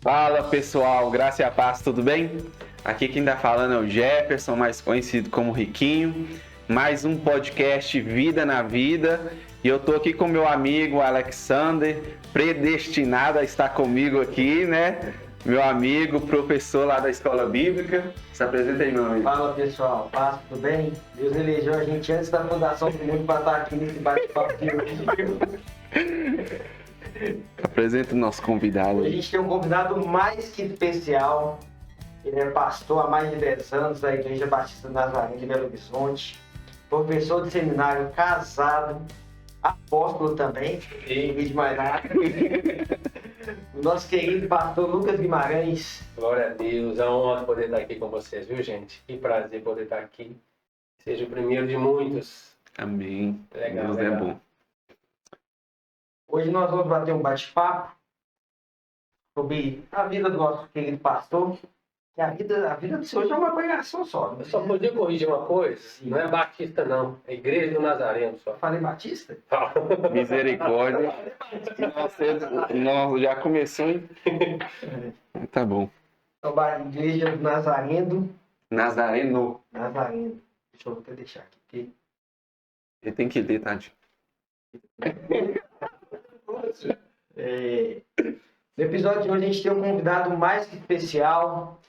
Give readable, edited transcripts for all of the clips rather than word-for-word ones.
Fala pessoal, graça e a paz, tudo bem? Aqui quem tá falando é o Jefferson, mais conhecido como Riquinho. Mais um podcast Vida na Vida. E eu tô aqui com meu amigo Alexander, predestinado a estar comigo aqui, né? Meu amigo, professor lá da Escola Bíblica. Se apresenta aí, meu amigo. Fala pessoal, paz, tudo bem? Deus elegeu a gente antes da fundação do mundo para estar aqui nesse bate-papo de hoje. Apresenta o nosso convidado. Hoje a gente tem um convidado mais que especial. Ele é pastor há mais de 10 anos da Igreja Batista do Nazaré de Belo Horizonte, professor de seminário, casado, apóstolo também, e de mais nada. O nosso querido pastor Lucas Guimarães. Glória a Deus, é uma honra poder estar aqui com vocês, viu, gente? Que prazer poder estar aqui. Seja o primeiro de muitos. Amém. Legal, Deus legal. é bom. Hoje nós vamos bater um bate-papo sobre a vida do nosso querido pastor. Que a vida do senhor já é uma pregação só. Eu só podia corrigir uma coisa, não é Batista não, é Igreja do Nazareno só. Eu falei Batista? Misericórdia. Nós já começou, hein? Tá bom. Então, Igreja do Nazareno. Nazareno. Nazareno. Deixa eu até deixar aqui. Porque... Ele tem que ler, Tati. No episódio de hoje a gente tem um convidado mais que especial.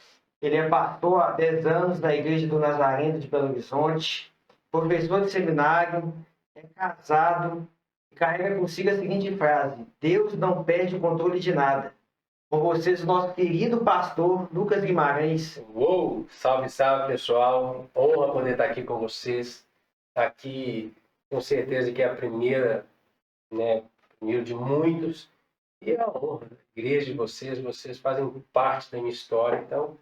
Ele é pastor há 10 anos da Igreja do Nazareno de Belo Horizonte, professor de seminário, é casado e carrega consigo a seguinte frase: Deus não perde o controle de nada. Com vocês, o nosso querido pastor Lucas Guimarães. Uou! Salve, salve, pessoal. Honra poder estar aqui com vocês. Aqui, com certeza que é a primeira, né? Primeiro de muitos. E é a honra da igreja de vocês fazem parte da minha história. Então,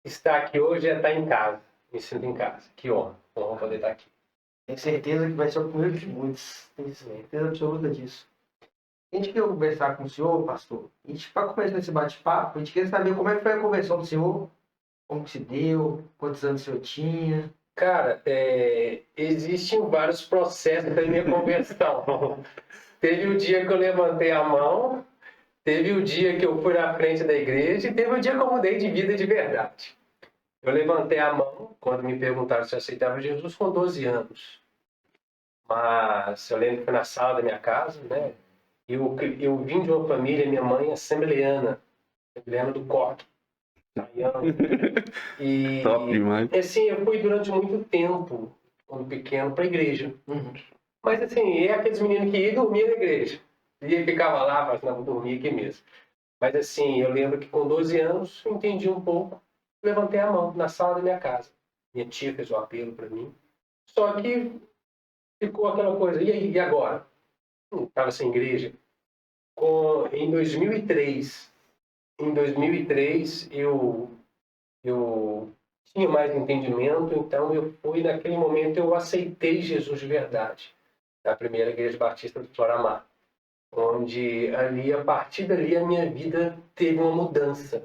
estar aqui hoje é estar em casa. Me sinto em casa. Que honra. Honra poder estar aqui. Tenho certeza que vai ser o primeiro de muitos. Tenho certeza absoluta disso. A gente quer conversar com o senhor, pastor. A gente, para começar esse bate-papo, a gente quer saber como é que foi a conversão do senhor, como que se deu, quantos anos o senhor tinha. Cara, existem vários processos da minha conversão. Teve o dia que eu levantei a mão, teve o dia que eu fui na frente da igreja e teve o dia que eu mudei de vida de verdade. Eu levantei a mão quando me perguntaram se eu aceitava Jesus com 12 anos. Mas eu lembro que foi na sala da minha casa, né? Eu vim de uma família, minha mãe é assembleana do Coque. E, Top demais. assim, eu fui durante muito tempo, quando pequeno, para a igreja. Mas, assim, é aqueles meninos que iam dormir na igreja. E ficava lá, mas não, vou dormir aqui mesmo. Mas, assim, eu lembro que com 12 anos, eu entendi um pouco, levantei a mão na sala da minha casa. Minha tia fez o apelo para mim. Só que ficou aquela coisa, e aí, e agora? Estava sem igreja. Em 2003, eu tinha mais entendimento, então naquele momento eu aceitei Jesus de verdade, na primeira igreja batista do Floramar, onde ali, a partir dali, a minha vida teve uma mudança.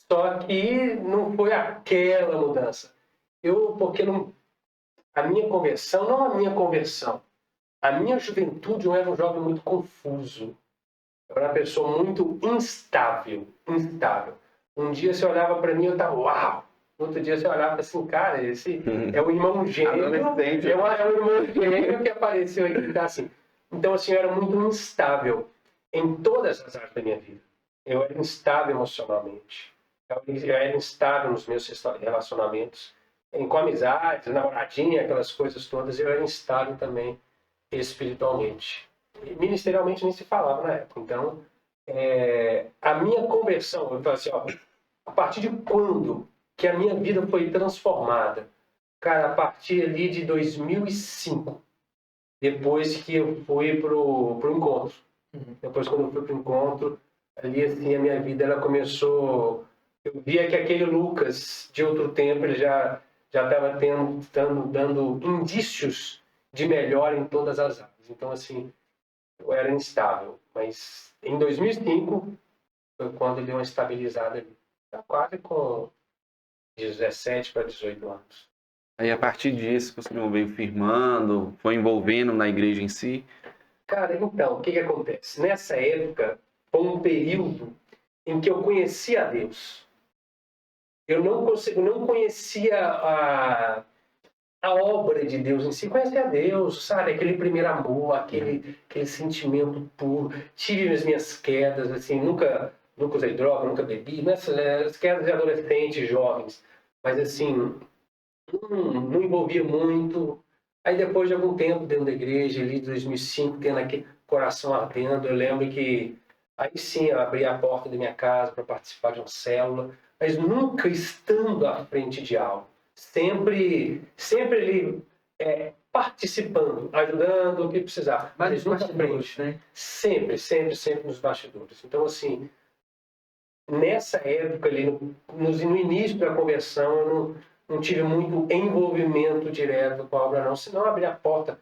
Só que não foi aquela mudança. A minha conversão, não a minha conversão, a minha juventude, eu era um jovem muito confuso. Eu era uma pessoa muito instável. Um dia você olhava para mim e eu estava, uau! No outro dia você olhava assim, cara, esse é o irmão gêmeo. É o irmão gêmeo que apareceu aqui, tá assim. Então, assim, eu era muito instável em todas as áreas da minha vida. Eu era instável emocionalmente. Eu era instável nos meus relacionamentos. Com amizades, namoradinha, aquelas coisas todas, eu era instável também espiritualmente. Ministerialmente nem se falava na época. Então, a minha conversão, eu falei assim, ó, a partir de quando que a minha vida foi transformada? Cara, a partir ali de 2005, depois que eu fui pro encontro. Depois, quando eu fui pro encontro, ali assim, a minha vida ela começou... Eu via que aquele Lucas de outro tempo, ele já estava dando indícios de melhor em todas as áreas. Então, assim, eu era instável, mas em 2005 foi quando ele deu uma estabilizada ali. Tá quase com 17 para 18 anos. Aí a partir disso, o senhor veio firmando, foi envolvendo na igreja em si. Cara, então, o que acontece? Nessa época, foi um período em que eu conhecia a Deus. Eu não conhecia a obra de Deus em si, conhecia a Deus, sabe? Aquele primeiro amor, aquele sentimento puro. Tive as minhas quedas, assim, nunca usei droga, nunca bebi, as quedas de adolescentes, jovens, mas assim, não envolvia muito. Aí depois de algum tempo dentro da igreja, ali de 2005, tendo aquele coração ardendo, eu lembro que aí sim eu abri a porta da minha casa para participar de uma célula, mas nunca estando à frente de algo. Sempre ali participando, ajudando o que precisar. Mas nunca à bastidores, frente. né? Sempre nos bastidores. Então, assim, nessa época ali, no início da conversão, eu não tive muito envolvimento direto com a obra, não. Senão, abrir a porta.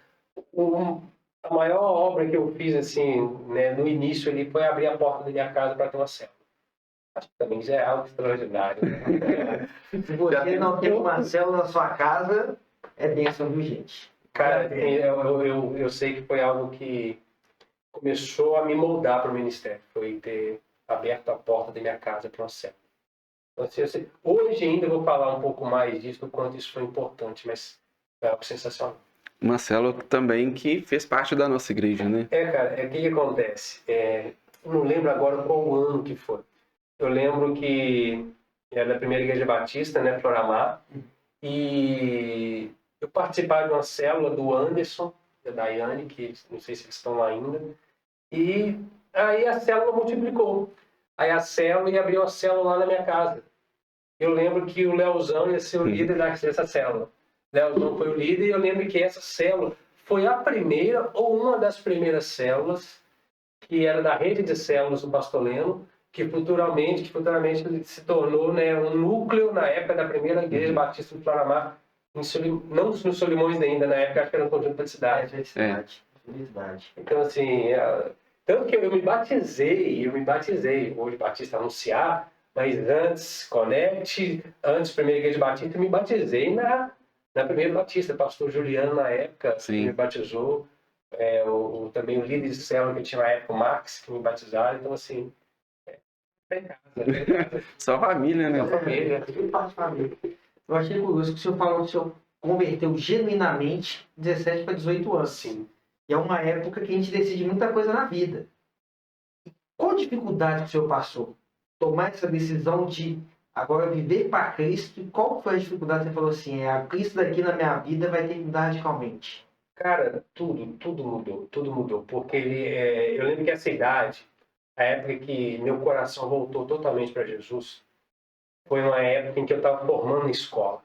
A maior obra que eu fiz, assim, né, no início ali, foi abrir a porta da minha casa para ter uma célula. Acho que também já é algo extraordinário. Né? Se você não tem uma célula na sua casa, é bênção, viu, gente? Cara, eu sei que foi algo que começou a me moldar para o ministério. Foi ter aberto a porta da minha casa para uma célula. Então, assim, hoje ainda eu vou falar um pouco mais disso, do quanto isso foi importante, mas é algo sensacional. Uma célula também que fez parte da nossa igreja, né? Cara, o que acontece? Eu não lembro agora qual o ano que foi. Eu lembro que era da primeira igreja batista, né, Floramar, e eu participava de uma célula do Anderson, da Daiane, que não sei se eles estão lá ainda, e aí a célula multiplicou. Aí a célula ia abrir uma célula lá na minha casa. Eu lembro que o Leozão ia ser o líder dessa célula. Leozão foi o líder e eu lembro que essa célula foi a primeira ou uma das primeiras células que era da rede de células do Pastor Leno, que futuramente se tornou, né, um núcleo na época da primeira igreja batista do Floramar, não nos Solimões ainda, na época acho que era no Conjunto da Cidade. Felicidade. Então, assim, tanto que eu me batizei, hoje Batista Anunciar, mas antes, Conect, antes Primeira Igreja Batista, eu me batizei na Primeira Batista, pastor Juliano na época, que me batizou, também o líder de célula que tinha na época, o Max, que me batizaram, então assim, Só família, né? Só família. Tudo parte de família. Eu achei curioso que o senhor falou que o senhor converteu genuinamente 17 para 18 anos. Sim. E é uma época que a gente decide muita coisa na vida. Qual dificuldade que o senhor passou? Tomar essa decisão de agora viver para Cristo. E qual foi a dificuldade que você falou assim, a Cristo daqui na minha vida vai ter que mudar radicalmente? Cara, tudo mudou. Porque eu lembro que essa idade, a época que meu coração voltou totalmente para Jesus, foi uma época em que eu estava formando escola.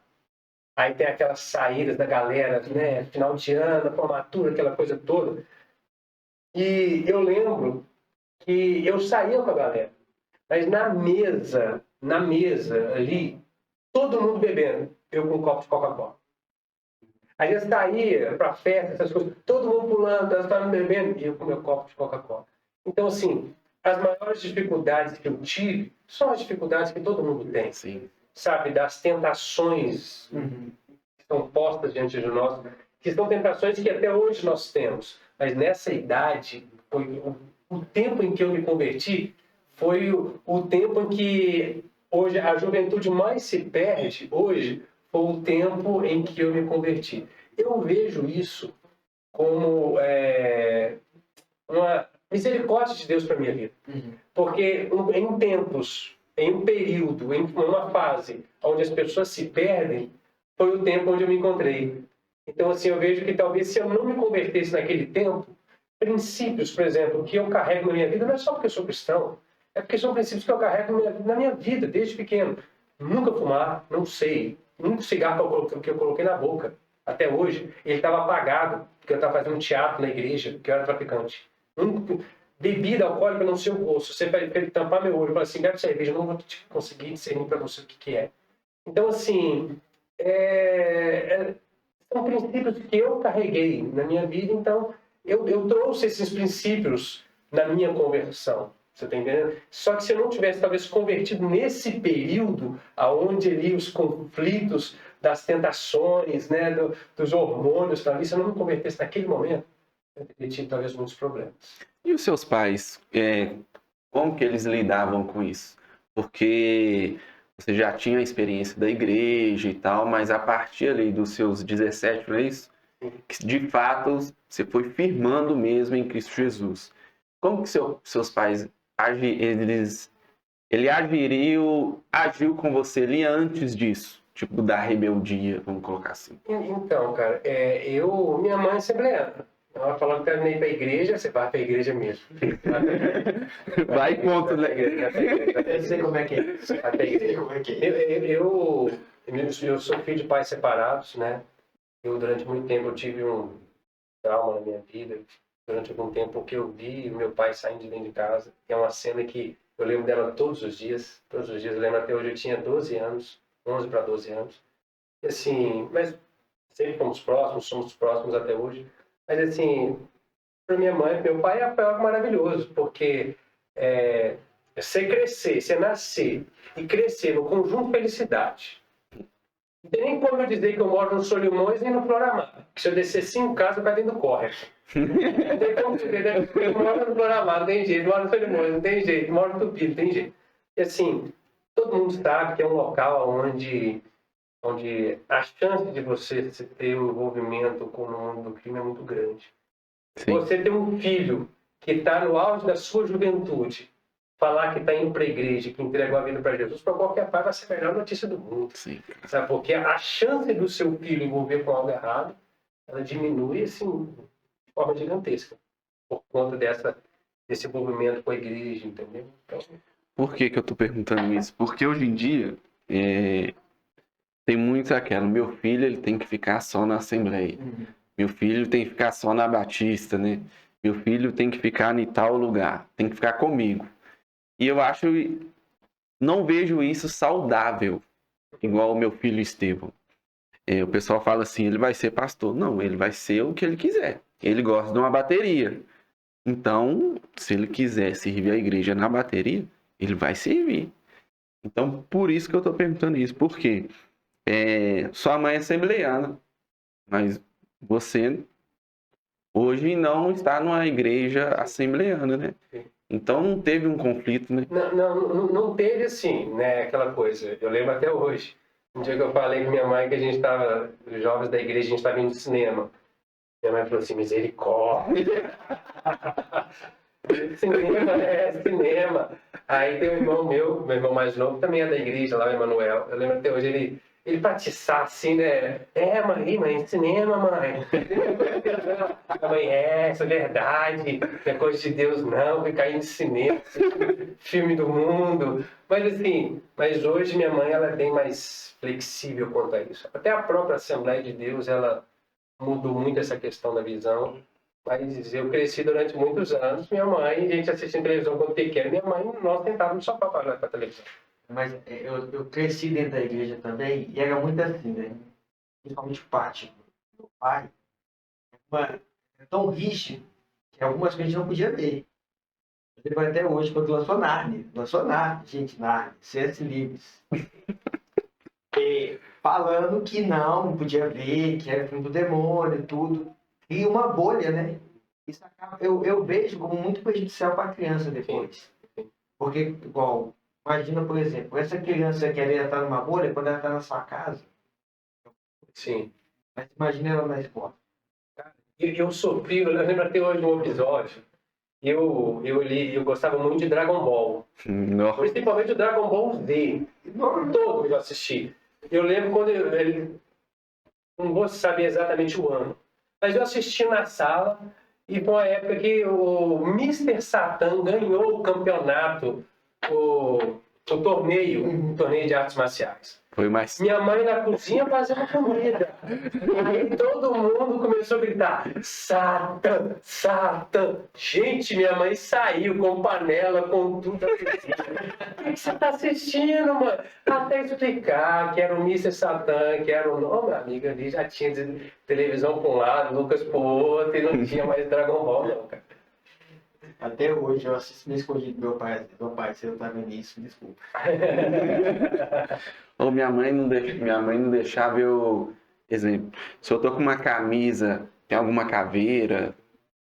Aí tem aquelas saídas da galera, né? Final de ano, formatura, aquela coisa toda. E eu lembro que eu saía com a galera, mas na mesa ali, todo mundo bebendo, eu com um copo de Coca-Cola. Aí eu saía pra festa, essas coisas, todo mundo pulando, dançando, bebendo, e eu com meu copo de Coca-Cola. Então, assim, as maiores dificuldades que eu tive são as dificuldades que todo mundo tem. Sim. Sabe, das tentações que estão postas diante de nós, que são tentações que até hoje nós temos. Mas nessa idade, foi o tempo em que eu me converti, foi o tempo em que hoje a juventude mais se perde, hoje, foi o tempo em que eu me converti. Eu vejo isso como uma misericórdia de Deus para a minha vida. Porque em tempos, em um período, em uma fase onde as pessoas se perdem, foi o tempo onde eu me encontrei. Então, assim, eu vejo que talvez se eu não me convertesse naquele tempo, princípios, por exemplo, que eu carrego na minha vida, não é só porque eu sou cristão, é porque são princípios que eu carrego na minha vida, desde pequeno. Nunca fumar, não sei. Nunca cigarro que eu coloquei na boca, até hoje, ele estava apagado, porque eu estava fazendo teatro na igreja, que eu era traficante. Bebida alcoólica, não sei o gosto. Você vai tampar meu olho e falar assim, bebe cerveja, eu não vou conseguir discernir para você o que é. Então, assim, são princípios que eu carreguei na minha vida, então eu trouxe esses princípios na minha conversão. Você está entendendo? Só que se eu não tivesse, talvez, convertido nesse período, onde ali os conflitos das tentações, né, dos hormônios, se eu não me convertesse naquele momento, eu teria tido, talvez, muitos problemas. E os seus pais, Como que eles lidavam com isso? Porque você já tinha a experiência da igreja e tal, mas a partir ali dos seus 17, não é isso? Que, de fato, você foi firmando mesmo em Cristo Jesus. Como que seus pais ele agiu com você ali antes disso? Tipo, da rebeldia, vamos colocar assim. Então, cara, minha mãe é assembleana. Ela falou que terminei para a igreja, você vai para a igreja mesmo. Vai e ponto, né? Eu sei como é que é. Vai pra igreja. Eu sei como é que é. Eu sou filho de pais separados, né? Durante muito tempo, eu tive um trauma na minha vida. Durante algum tempo, que eu vi o meu pai saindo de dentro de casa. É uma cena que eu lembro dela todos os dias. Todos os dias. Eu lembro até hoje, eu tinha 12 anos. 11 para 12 anos. E assim, mas sempre fomos próximos, somos próximos até hoje. Mas assim, para minha mãe, meu pai é algo maravilhoso, porque você crescer, você nascer e crescer no conjunto felicidade. Não tem nem como eu dizer que eu moro no Solimões nem no Floramar. Que se eu descer 5 casas, eu caio dentro do córrego. Não tem como dizer, né? Eu moro no Floramar, não tem jeito. Moro no Solimões, não tem jeito. Moro no Tupi, não tem jeito. E assim, todo mundo sabe que é um local onde a chance de você ter um envolvimento com o mundo do crime é muito grande. Sim. Você ter um filho que está no auge da sua juventude, falar que está indo para a igreja, que entregou a vida para Jesus, para qualquer pai vai ser a melhor notícia do mundo. Sim. Sabe? Porque a chance do seu filho envolver com algo errado, ela diminui assim, de forma gigantesca, por conta desse envolvimento com a igreja, entendeu? Então, Por que eu tô perguntando isso? Porque hoje em dia tem muito aquela, meu filho ele tem que ficar só na Assembleia. Meu filho tem que ficar só na Batista, né? Meu filho tem que ficar em tal lugar, tem que ficar comigo. E eu não vejo isso saudável, igual o meu filho Estevão. O pessoal fala assim, ele vai ser pastor. Não, ele vai ser o que ele quiser. Ele gosta de uma bateria. Então, se ele quiser servir a igreja na bateria, ele vai servir. Então, por isso que eu tô perguntando isso. Por quê? Sua mãe é assembleiana, mas você hoje não está numa igreja assembleiana, né? Então não teve um conflito, né? não teve assim, né? Aquela coisa. Eu lembro até hoje. Um dia que eu falei com minha mãe que a gente estava, os jovens da igreja, a gente estava indo no cinema. Minha mãe falou assim, misericórdia. Cinema. Aí tem um irmão meu irmão mais novo, também é da igreja, lá o Emanuel. Eu lembro até hoje, ele pra atiçar assim, né? Mãe, cinema, mãe. A mãe, isso é verdade. Não é coisa de Deus, não. Ficar indo de cinema, filme do mundo. Mas hoje minha mãe, ela é bem mais flexível quanto a isso. Até a própria Assembleia de Deus, ela mudou muito essa questão da visão. Mas eu cresci durante muitos anos, minha mãe, a gente assistindo televisão quando pequeno, minha mãe, nós sentávamos no sofá para olhar para a televisão. Mas eu cresci dentro da igreja também, e era muito assim, né? Principalmente o pátio. Meu pai é tão rígido que algumas coisas a gente não podia ver. Eu lembro até hoje, quando lançou Narnia, gente, Narnia, C.S. Lewis. Falando que não podia ver, que era filme do demônio, tudo. E uma bolha, né? Isso acaba, eu vejo como muito prejudicial para a criança depois. Porque, igual, imagina, por exemplo, essa criança que ela está numa bolha quando ela está na sua casa. Sim. Mas imagina ela na escola. Eu sofri, eu lembro até hoje de um episódio. Eu gostava muito de Dragon Ball. Não. Principalmente o Dragon Ball Z. Todo eu assisti. Eu lembro quando não vou saber exatamente o ano. Mas eu assisti na sala e foi uma época que o Mr. Satan ganhou o campeonato, o torneio de artes marciais. Foi mais. Minha mãe na cozinha fazendo comida. Aí todo mundo começou a gritar, Satan, Satan. Gente, minha mãe saiu com panela, com tudo. O que você tá assistindo, mano? Até explicar que era o Mr. Satan, que era o nome, amiga, ali já tinha televisão para um lado, Lucas pro outro, e não tinha mais Dragon Ball, não, cara. Até hoje eu assisto meio escondido meu pai, se eu tá vendo isso, desculpa. Minha mãe não deixava eu, exemplo, se eu tô com uma camisa, tem alguma caveira,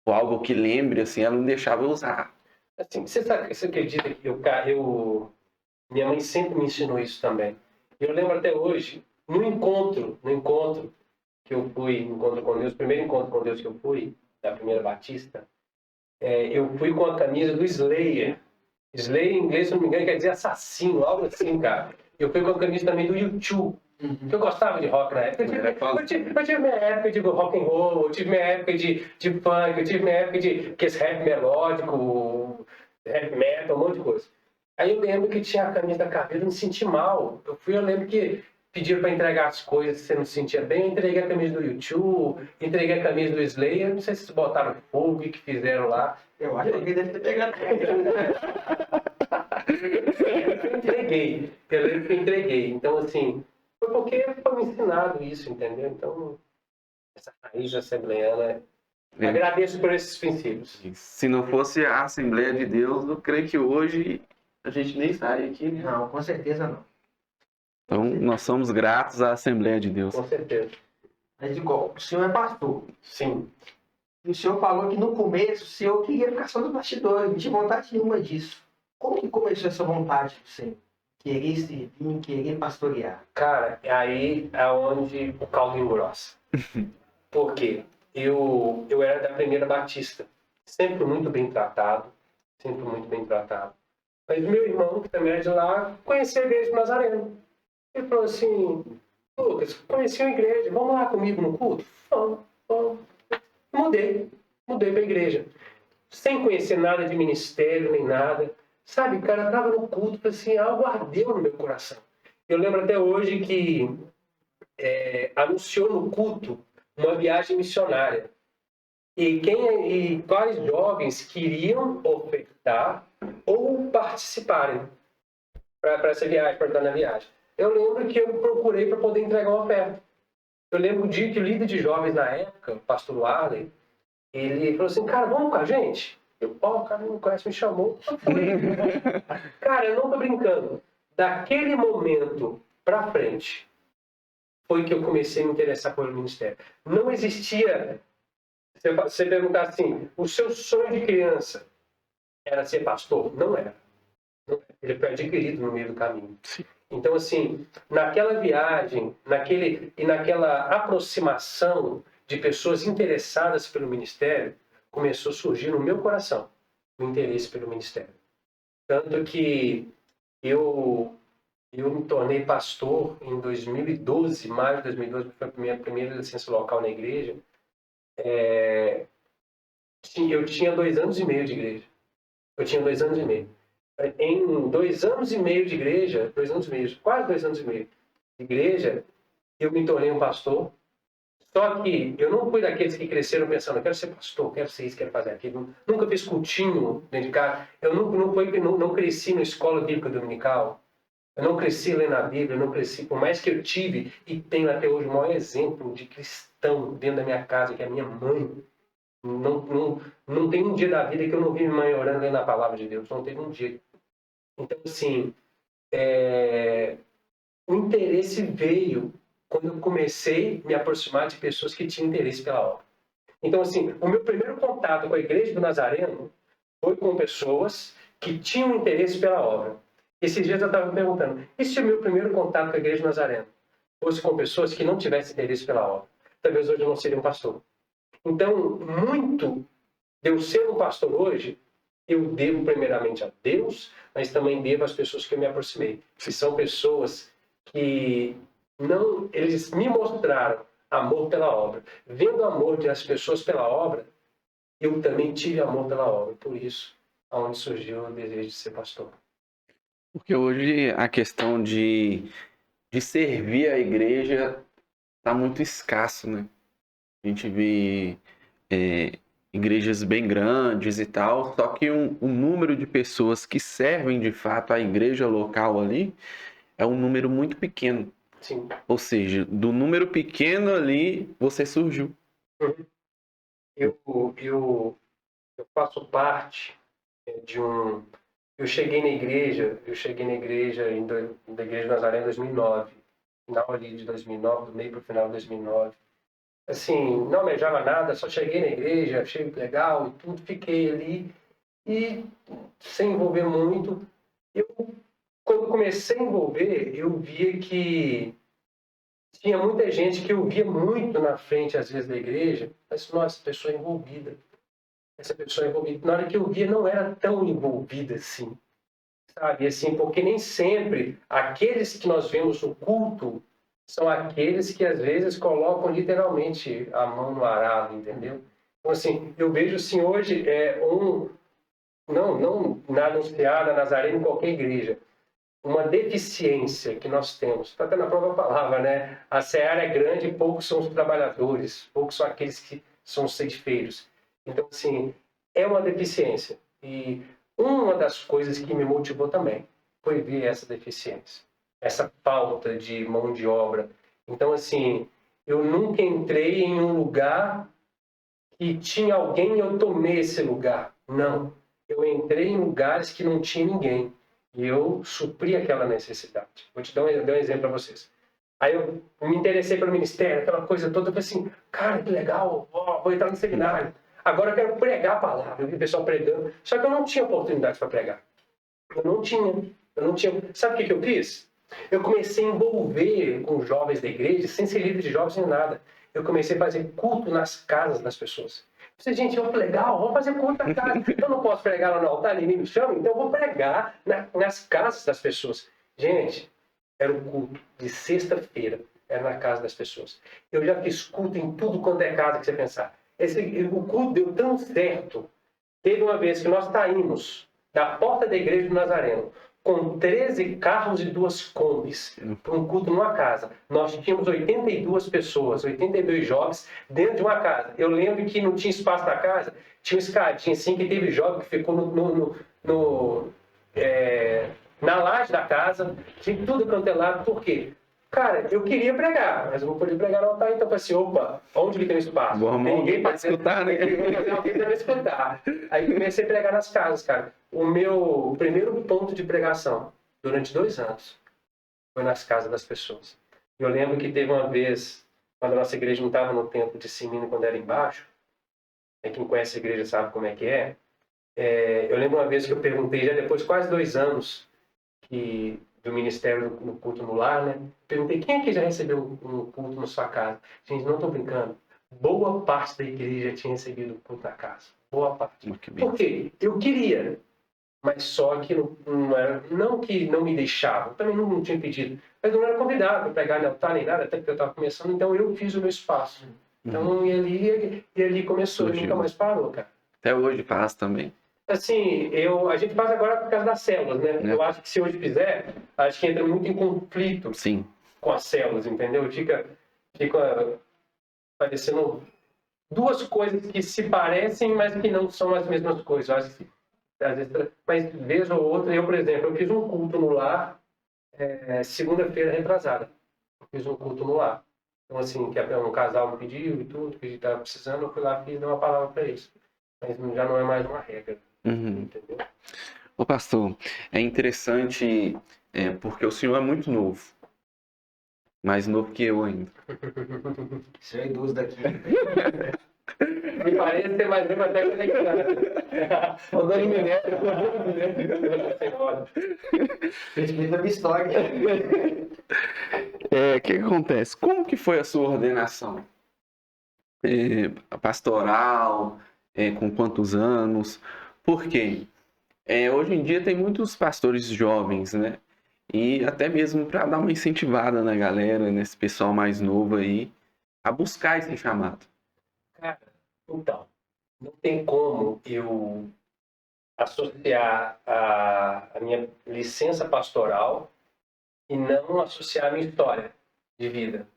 ou algo que lembre, assim, ela não deixava eu usar. Assim, você acredita que minha mãe sempre me ensinou isso também. Eu lembro até hoje, no encontro que eu fui, encontro com Deus, primeiro encontro com Deus que eu fui, da primeira Batista, eu fui com a camisa do Slayer. Slayer em inglês, se não me engano, quer dizer assassino, algo assim, cara. Eu fui com a camisa também do U2, que eu gostava de rock na época. Eu tive minha época de rock and roll, eu tive minha época de funk, eu tive minha época de rap melódico, heavy metal, um monte de coisa. Aí eu lembro que tinha a camisa da Caveira, eu me senti mal. Eu lembro que pediram para entregar as coisas, você não se sentia bem, eu entreguei a camisa do U2, entreguei a camisa do Slayer, não sei se vocês botaram fogo, o que fizeram lá. Eu acho que alguém deve ter pegado. Eu entreguei, pelo menos eu entreguei. Então, assim, foi porque foi me ensinado isso, entendeu? Então, essa raiz assembleiana, agradeço por esses princípios. Se não fosse a Assembleia de Deus, eu creio que hoje a gente nem estaria aqui, né? Não, com certeza não. Então, nós somos gratos à Assembleia de Deus. Com certeza. Mas igual, o senhor é pastor. Sim. E o senhor falou que no começo o senhor queria ficar só nos bastidores, não tinha vontade nenhuma disso. Como que começou essa vontade do senhor? Querer servir, querer pastorear? Cara, aí é onde o caldo engrossa. Por quê? Eu era da primeira Batista, sempre muito bem tratado, sempre muito bem tratado. Mas meu irmão, que também é de lá, conhecia a igreja de Nazareno. Ele falou assim, Lucas, conheci a igreja, vamos lá comigo no culto? Vamos. Mudei para a igreja. Sem conhecer nada de ministério, nem nada. Sabe, cara, eu tava no culto, assim, algo ardeu no meu coração. Eu lembro até hoje que anunciou no culto uma viagem missionária. E quais jovens queriam ofertar ou participarem para essa viagem, para estar na viagem. Eu lembro que eu procurei para poder entregar uma oferta. Eu lembro o dia que o líder de jovens na época, o pastor Warley, ele falou assim, cara, vamos com a gente? O cara não me conhece, me chamou. Eu fui. Cara, eu não tô brincando. Daquele momento para frente, foi que eu comecei a me interessar pelo ministério. Não existia, você perguntar assim, o seu sonho de criança era ser pastor? Não era. Ele foi adquirido no meio do caminho. Então, assim, naquela viagem, naquela aproximação de pessoas interessadas pelo ministério, começou a surgir no meu coração o interesse pelo ministério. Tanto que eu me tornei pastor em 2012, maio de 2012, foi a minha primeira licença local na igreja. Eu tinha 2 anos e meio de igreja. Eu tinha 2 anos e meio. Em 2 anos e meio de igreja, 2 anos e meio, quase 2 anos e meio de igreja, eu me tornei um pastor. Só que eu não fui daqueles que cresceram pensando, eu quero ser pastor, quero ser isso, quero fazer aquilo. Nunca fiz cultinho dentro de casa. Eu não cresci na escola bíblica dominical. Eu não cresci lendo a Bíblia, eu não cresci, por mais que eu tive e tenho até hoje o maior exemplo de cristão dentro da minha casa, que é a minha mãe. Não tem um dia da vida que eu não vi minha mãe orando lendo a palavra de Deus. Não teve um dia. Então, assim, o interesse veio quando eu comecei a me aproximar de pessoas que tinham interesse pela obra. Então, assim, o meu primeiro contato com a Igreja do Nazareno foi com pessoas que tinham interesse pela obra. Esses dias eu estava me perguntando, e se o meu primeiro contato com a Igreja do Nazareno fosse com pessoas que não tivessem interesse pela obra? Talvez hoje eu não seria um pastor. Então, muito de eu ser um pastor hoje, eu devo primeiramente a Deus, mas também devo às pessoas que eu me aproximei. Que são pessoas que eles me mostraram amor pela obra. Vendo o amor das pessoas pela obra, eu também tive amor pela obra. Por isso, aonde surgiu o desejo de ser pastor. Porque hoje a questão de servir a igreja está muito escasso, né? A gente vê igrejas bem grandes e tal, só que o número de pessoas que servem de fato a igreja local ali é um número muito pequeno. Sim. Ou seja, do número pequeno ali, você surgiu. Eu faço parte de um... Eu cheguei na igreja da Igreja Nazaré em 2009. Final ali de 2009, do meio para o final de 2009. Assim, não almejava nada, só cheguei na igreja, achei legal e tudo, fiquei ali. e sem envolver muito. Quando comecei a envolver, eu via que tinha muita gente que eu via muito na frente, às vezes, da igreja, mas, nossa, essa pessoa é envolvida. Essa pessoa é envolvida. Na hora que eu via, não era tão envolvida assim, sabe? Assim, porque nem sempre aqueles que nós vemos no culto são aqueles que, às vezes, colocam literalmente a mão no arado, entendeu? Então, assim, eu vejo, assim, hoje, não na Anunciada, na Nazareno, em qualquer igreja, uma deficiência que nós temos. Está até na própria palavra, né? A seara é grande e poucos são os trabalhadores, poucos são aqueles que são os ceifeiros. Então, assim, é uma deficiência. E uma das coisas que me motivou também foi ver essa deficiência, essa falta de mão de obra. Então, assim, eu nunca entrei em um lugar que tinha alguém e eu tomei esse lugar. Não. Eu entrei em lugares que não tinha ninguém. E eu supri aquela necessidade. Vou te dar um exemplo para vocês. Aí eu me interessei pelo ministério, aquela coisa toda. Eu falei assim, cara, que legal, vou entrar no seminário. Agora eu quero pregar a palavra. Eu vi o pessoal pregando. Só que eu não tinha oportunidade para pregar. Eu não tinha. Sabe o que eu fiz? Eu comecei a envolver com os jovens da igreja, sem ser líder de jovens nem nada. Eu comecei a fazer culto nas casas das pessoas. Eu falei, gente, legal, vamos fazer culto na casa. Eu não posso pregar lá no altar, ninguém me chama, então eu vou pregar nas casas das pessoas. Gente, era o culto de sexta-feira, era na casa das pessoas. Eu já fiz culto em tudo quanto é casa que você pensar. O culto deu tão certo. Teve uma vez que nós saímos da porta da igreja do Nazareno com 13 carros e 2 combis para um culto numa casa. Nós tínhamos 82 pessoas, 82 jovens dentro de uma casa. Eu lembro que não tinha espaço na casa, tinha uma escadinha assim que teve jovem que ficou na laje da casa, tinha tudo quanto é lado. Por quê? Cara, eu queria pregar, mas eu não podia pregar no altar, então eu falei assim, opa, onde que tem espaço? Bom, Tem ninguém para escutar, né? Alguém para escutar. Aí comecei a pregar nas casas, cara. O primeiro ponto de pregação, durante 2 anos, foi nas casas das pessoas. Eu lembro que teve uma vez, quando a nossa igreja não estava no templo de Simino, quando era embaixo, quem conhece a igreja sabe como é que é. Eu lembro uma vez que eu perguntei, já depois de quase 2 anos do ministério no culto no lar, né? Perguntei, quem aqui já recebeu um culto na sua casa? Gente, não estou brincando. Boa parte da igreja tinha recebido o culto na casa. Boa parte. Por quê? Eu queria, mas só que não era, não que não me deixava, eu também não tinha pedido, mas não era convidado para pregar no altar nem nada, até porque eu estava começando, então eu fiz o meu espaço. Então, e ali começou, e nunca mais parou, cara. Até hoje faz também. Assim, a gente faz agora por causa das células, né? Eu acho que se hoje fizer, acho que entra muito em conflito com as células, entendeu? Fica parecendo 2 coisas que se parecem, mas que não são as mesmas coisas. Eu acho que, às vezes, mas vez ou outra, eu, por exemplo, eu fiz um culto no lar, segunda-feira retrasada. Eu fiz um culto no lar. Então, assim, que um casal me pediu e tudo, que a gente estava precisando, eu fui lá e fiz uma palavra para eles. Mas já não é mais uma regra. Entendeu? Ô pastor, é interessante porque o senhor é muito novo. Mais novo que eu ainda. Você é idoso daqui. Me parece ser mais novo até conectado. Rodando minério. Respeita a minha história. O que acontece? Como que foi a sua ordenação? Pastoral? Com quantos anos? Por quê? Hoje em dia tem muitos pastores jovens, né? E até mesmo para dar uma incentivada na galera, nesse pessoal mais novo aí, a buscar esse chamado. Cara, então, não tem como eu associar a minha licença pastoral e não associar a minha história de vida.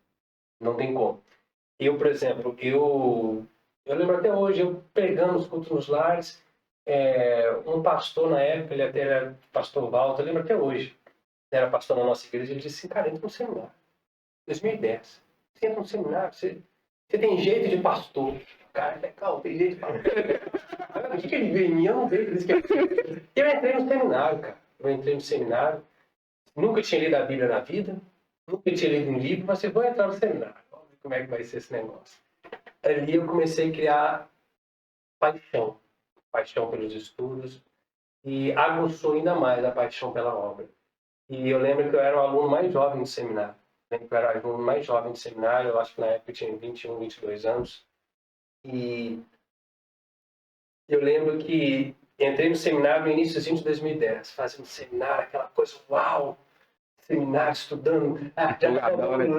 Não tem como. Eu, por exemplo, eu lembro até hoje, eu pregando os cultos nos lares, um pastor na época, ele até era pastor Walter, eu lembro até hoje, ele era pastor na nossa igreja, ele disse assim, cara, entra no seminário. 2010. Você entra no seminário, você tem jeito de pastor. Cara, é legal, tem jeito de pastor. O que ele vê em mim? Eu não vejo. Eu entrei no seminário, cara. Eu entrei no seminário. Nunca tinha lido a Bíblia na vida. Nunca tinha lido um livro, mas eu vou entrar no seminário. Vamos ver como é que vai ser esse negócio. Ali eu comecei a criar paixão paixão pelos estudos, e aguçou ainda mais a paixão pela obra. E eu lembro que eu era o aluno mais jovem do seminário. Eu lembro que eu era o aluno mais jovem do seminário, eu acho que na época eu tinha 21, 22 anos. E eu lembro que entrei no seminário no início de 2010, fazendo seminário, aquela coisa, uau! Seminário, estudando,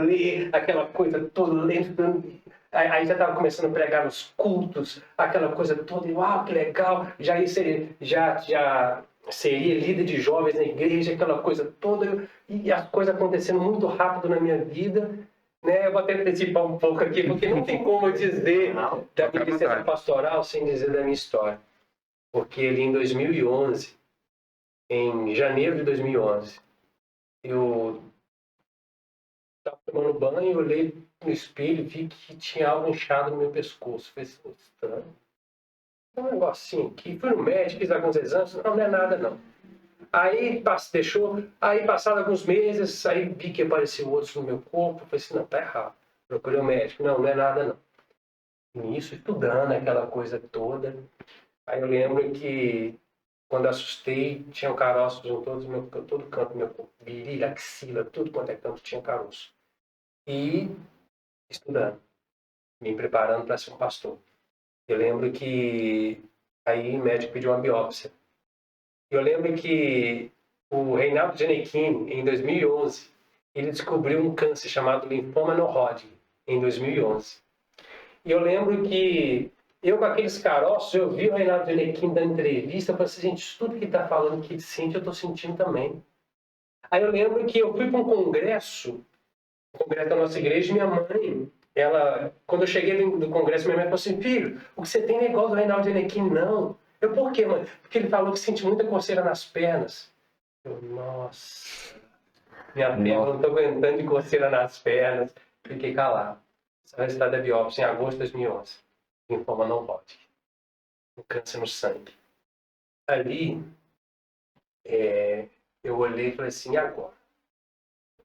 ler, aquela coisa toda, lendo. Aí já estava começando a pregar nos cultos, aquela coisa toda, e uau, que legal! Já seria líder de jovens na igreja, aquela coisa toda, e as coisas acontecendo muito rápido na minha vida. Né? Eu vou até antecipar um pouco aqui, porque não tem como eu dizer da minha licença pastoral sem dizer da minha história. Porque ali em 2011, em janeiro de 2011, eu estava tomando banho, olhei no espelho e vi que tinha algo inchado no meu pescoço. Falei assim, estranho. Tem um negocinho aqui. Fui no médico, fiz alguns exames. Não é nada, não. Aí passaram alguns meses, aí vi que apareceu outros no meu corpo. Falei assim, não, tá errado. Procurei o médico. Não é nada, não. Nisso, estudando aquela coisa toda. Aí eu lembro que quando assustei, tinha caroços em todo canto do meu corpo. Virilha, axila, tudo quanto é canto tinha caroço. E estudando, me preparando para ser um pastor. Eu lembro que aí o médico pediu uma biópsia. Eu lembro que o Reinaldo Gianecchini, em 2011, ele descobriu um câncer chamado linfoma no Hodgkin, em 2011. E eu lembro que eu, com aqueles caroços, eu vi o Reinaldo Gianecchini dando entrevista, eu falei assim, gente, tudo que ele está falando que ele sente, eu estou sentindo também. Aí eu lembro que eu fui para um congresso da nossa igreja, e minha mãe, quando eu cheguei do congresso, minha mãe falou assim, filho, o que você tem não é igual do Reinaldo Gianecchini, não. Eu, por quê, mãe? Porque ele falou que sente muita coceira nas pernas. Eu, nossa, minha perna, eu não estou aguentando de coceira nas pernas. Fiquei calado. Esse é o resultado da biópsia em agosto de 2011. Linfoma não Hodgkin. Um câncer no sangue. Ali, eu olhei e falei assim, e agora?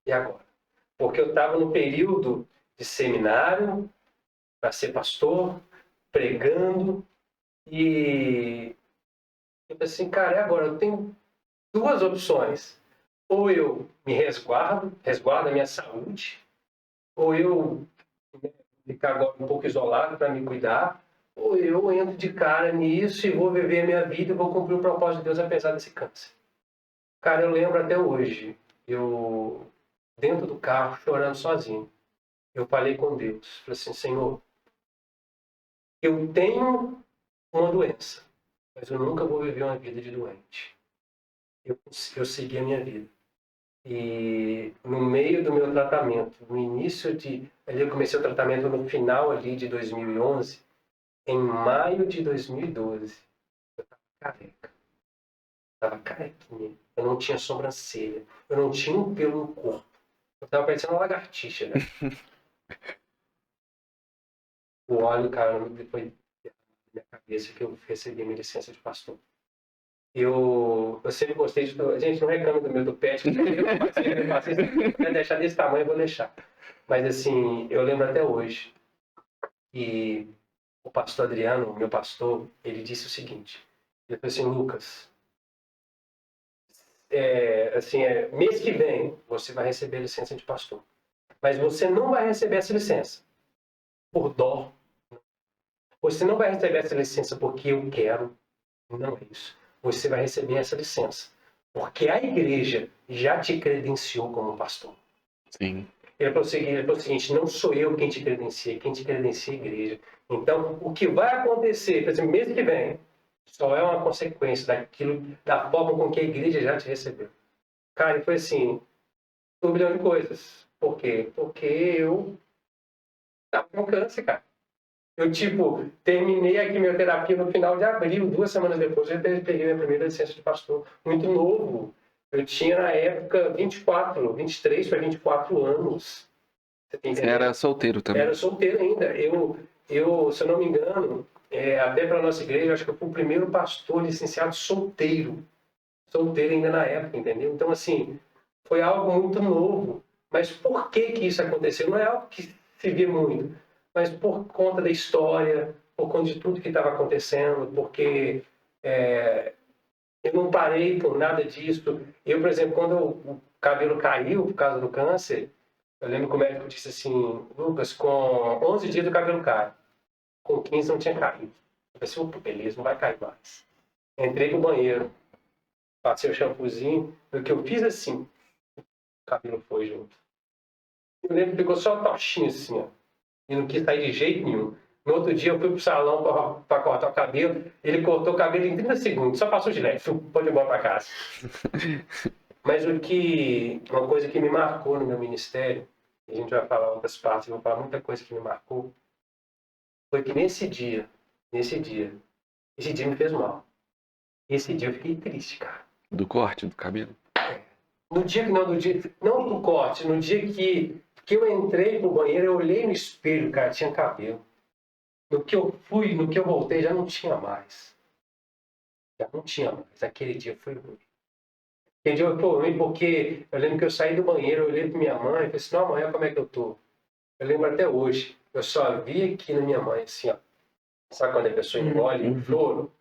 E agora? Porque eu estava no período de seminário, para ser pastor, pregando, e eu falei assim, cara, e agora? Eu tenho duas opções. Ou eu me resguardo a minha saúde, ou eu ficar agora um pouco isolado para me cuidar, ou eu entro de cara nisso e vou viver a minha vida e vou cumprir o propósito de Deus apesar desse câncer. Cara, eu lembro até hoje, eu dentro do carro, chorando sozinho, eu falei com Deus, falei assim, Senhor, eu tenho uma doença, mas eu nunca vou viver uma vida de doente. Eu segui a minha vida. E no meio do meu tratamento, no início ali eu comecei o tratamento no final ali de 2011, em maio de 2012, eu estava careca. Estava carequinha. Eu não tinha sobrancelha. Eu não tinha um pelo no corpo. Eu estava parecendo uma lagartixa, né? O óleo, cara, foi na minha cabeça que eu recebi a minha licença de pastor. Eu sempre gostei de... Gente, não reclame do meu tupete, se quer deixar desse tamanho, eu vou deixar. Mas, assim, eu lembro até hoje que o pastor Adriano, meu pastor, ele disse o seguinte. Ele falou assim, Lucas, mês que vem você vai receber a licença de pastor. Mas você não vai receber essa licença por dó. Você não vai receber essa licença porque eu quero. Não é isso. Você vai receber essa licença porque a igreja já te credenciou como pastor. Sim. Ele falou o seguinte, não sou eu quem te credencia é a igreja. Então, o que vai acontecer, por exemplo, mês que vem, só é uma consequência da forma com que a igreja já te recebeu. Cara, e foi assim, um bilhão de coisas. Por quê? Porque eu estava com câncer, cara. Eu, terminei a quimioterapia no final de abril, 2 semanas depois, eu peguei minha primeira licença de pastor. Muito novo. Eu tinha, na época, 23 para 24 anos. Você era solteiro também? Era solteiro ainda. Eu, se eu não me engano, até para a nossa igreja, acho que eu fui o primeiro pastor licenciado solteiro. Solteiro ainda na época, entendeu? Então, assim, foi algo muito novo. Mas por que isso aconteceu? Não é algo que se vê muito. Mas por conta da história, por conta de tudo que estava acontecendo, porque Eu não parei por nada disso. Eu, por exemplo, quando o cabelo caiu por causa do câncer, eu lembro que o médico disse assim, Lucas, com 11 dias o cabelo cai. Com 15 não tinha caído. Eu pensei, opa, beleza, não vai cair mais. Entrei pro banheiro, passei o shampoozinho, o que eu fiz assim, o cabelo foi junto. Eu lembro que ficou só a tochinha assim, ó. E não quis sair de jeito nenhum. No outro dia eu fui pro salão para cortar o cabelo, ele cortou o cabelo em 30 segundos, só passou de leve, pode ir embora para casa. Mas uma coisa que me marcou no meu ministério, a gente vai falar outras partes, eu vou falar muita coisa que me marcou, foi que esse dia me fez mal. Esse dia eu fiquei triste, cara. Do corte do cabelo? No não do corte, no dia que eu entrei pro banheiro, eu olhei no espelho, cara, tinha cabelo. No que eu voltei, já não tinha mais. Já não tinha mais. Aquele dia foi ruim. Aquele dia foi ruim porque eu lembro que eu saí do banheiro, eu olhei pra minha mãe e falei assim, não, amanhã como é que eu tô? Eu lembro até hoje. Eu só vi aqui na minha mãe, assim, ó. Sabe quando a pessoa engole o choro?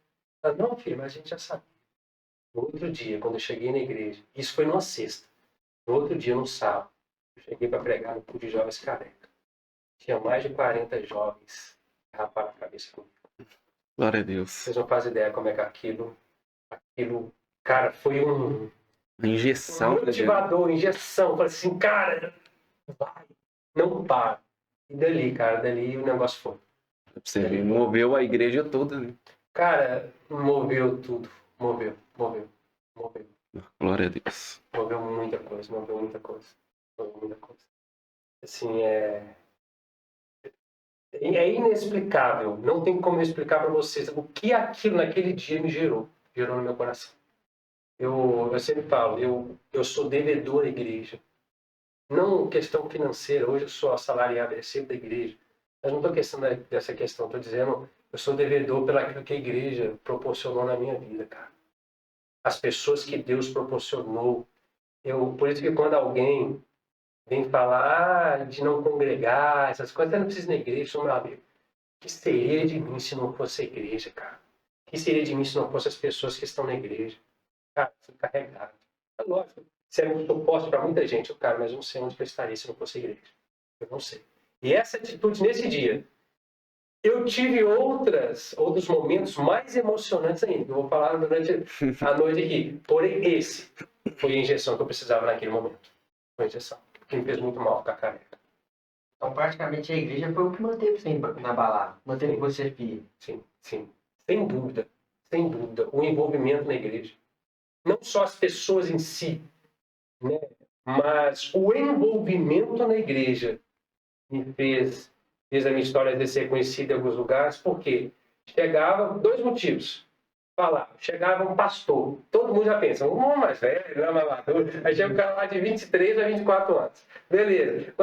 Ela, não, filho, mas a gente já sabia. No outro dia, quando eu cheguei na igreja, isso foi numa sexta. No outro dia, no sábado, eu cheguei para pregar no culto de jovens careca. Tinha mais de 40 jovens que raparam a cabeça comigo. Glória a Deus. Vocês não fazem ideia como é que aquilo, cara, foi um Injeção. motivador, injeção. Falei assim, cara, vai, não para. E dali o negócio foi. Você ver, moveu a igreja toda, né? Cara, moveu tudo. Moveu. Glória a Deus. Moveu muita coisa. Assim, é inexplicável. Não tem como eu explicar para vocês o que aquilo naquele dia me gerou no meu coração. Eu sempre falo, eu sou devedor à igreja. Não questão financeira, hoje eu sou assalariado, recebo da igreja. Mas não estou questão dessa questão, estou dizendo, eu sou devedor pelaquilo que a igreja proporcionou na minha vida, cara. As pessoas que Deus proporcionou. Por isso que quando alguém vem falar de não congregar, essas coisas, eu não preciso ir na igreja, sou meu amigo. O que seria de mim se não fosse a igreja, cara? O que seria de mim se não fosse as pessoas que estão na igreja? Cara, eu fui carregado. É lógico, você é um suporte para muita gente, cara, mas eu não sei onde eu estaria se não fosse a igreja. Eu não sei. E essa atitude nesse dia, eu tive outros momentos mais emocionantes ainda. Eu vou falar durante a noite aqui. Porém, esse foi a injeção que eu precisava naquele momento. Foi a injeção. Que me fez muito mal ficar careca. Então, praticamente, a igreja foi o que manteve você na balada. Manteve você firme. Sim. Sem dúvida. O envolvimento na igreja. Não só as pessoas em si, né? Mas o envolvimento na igreja me fez a minha história ser conhecida em alguns lugares. Por quê? Chegava, 2 motivos. Chegava um pastor, todo mundo já pensa, um mais velho, não é mais maduro. Aí chega um cara lá de 23 a 24 anos. Beleza.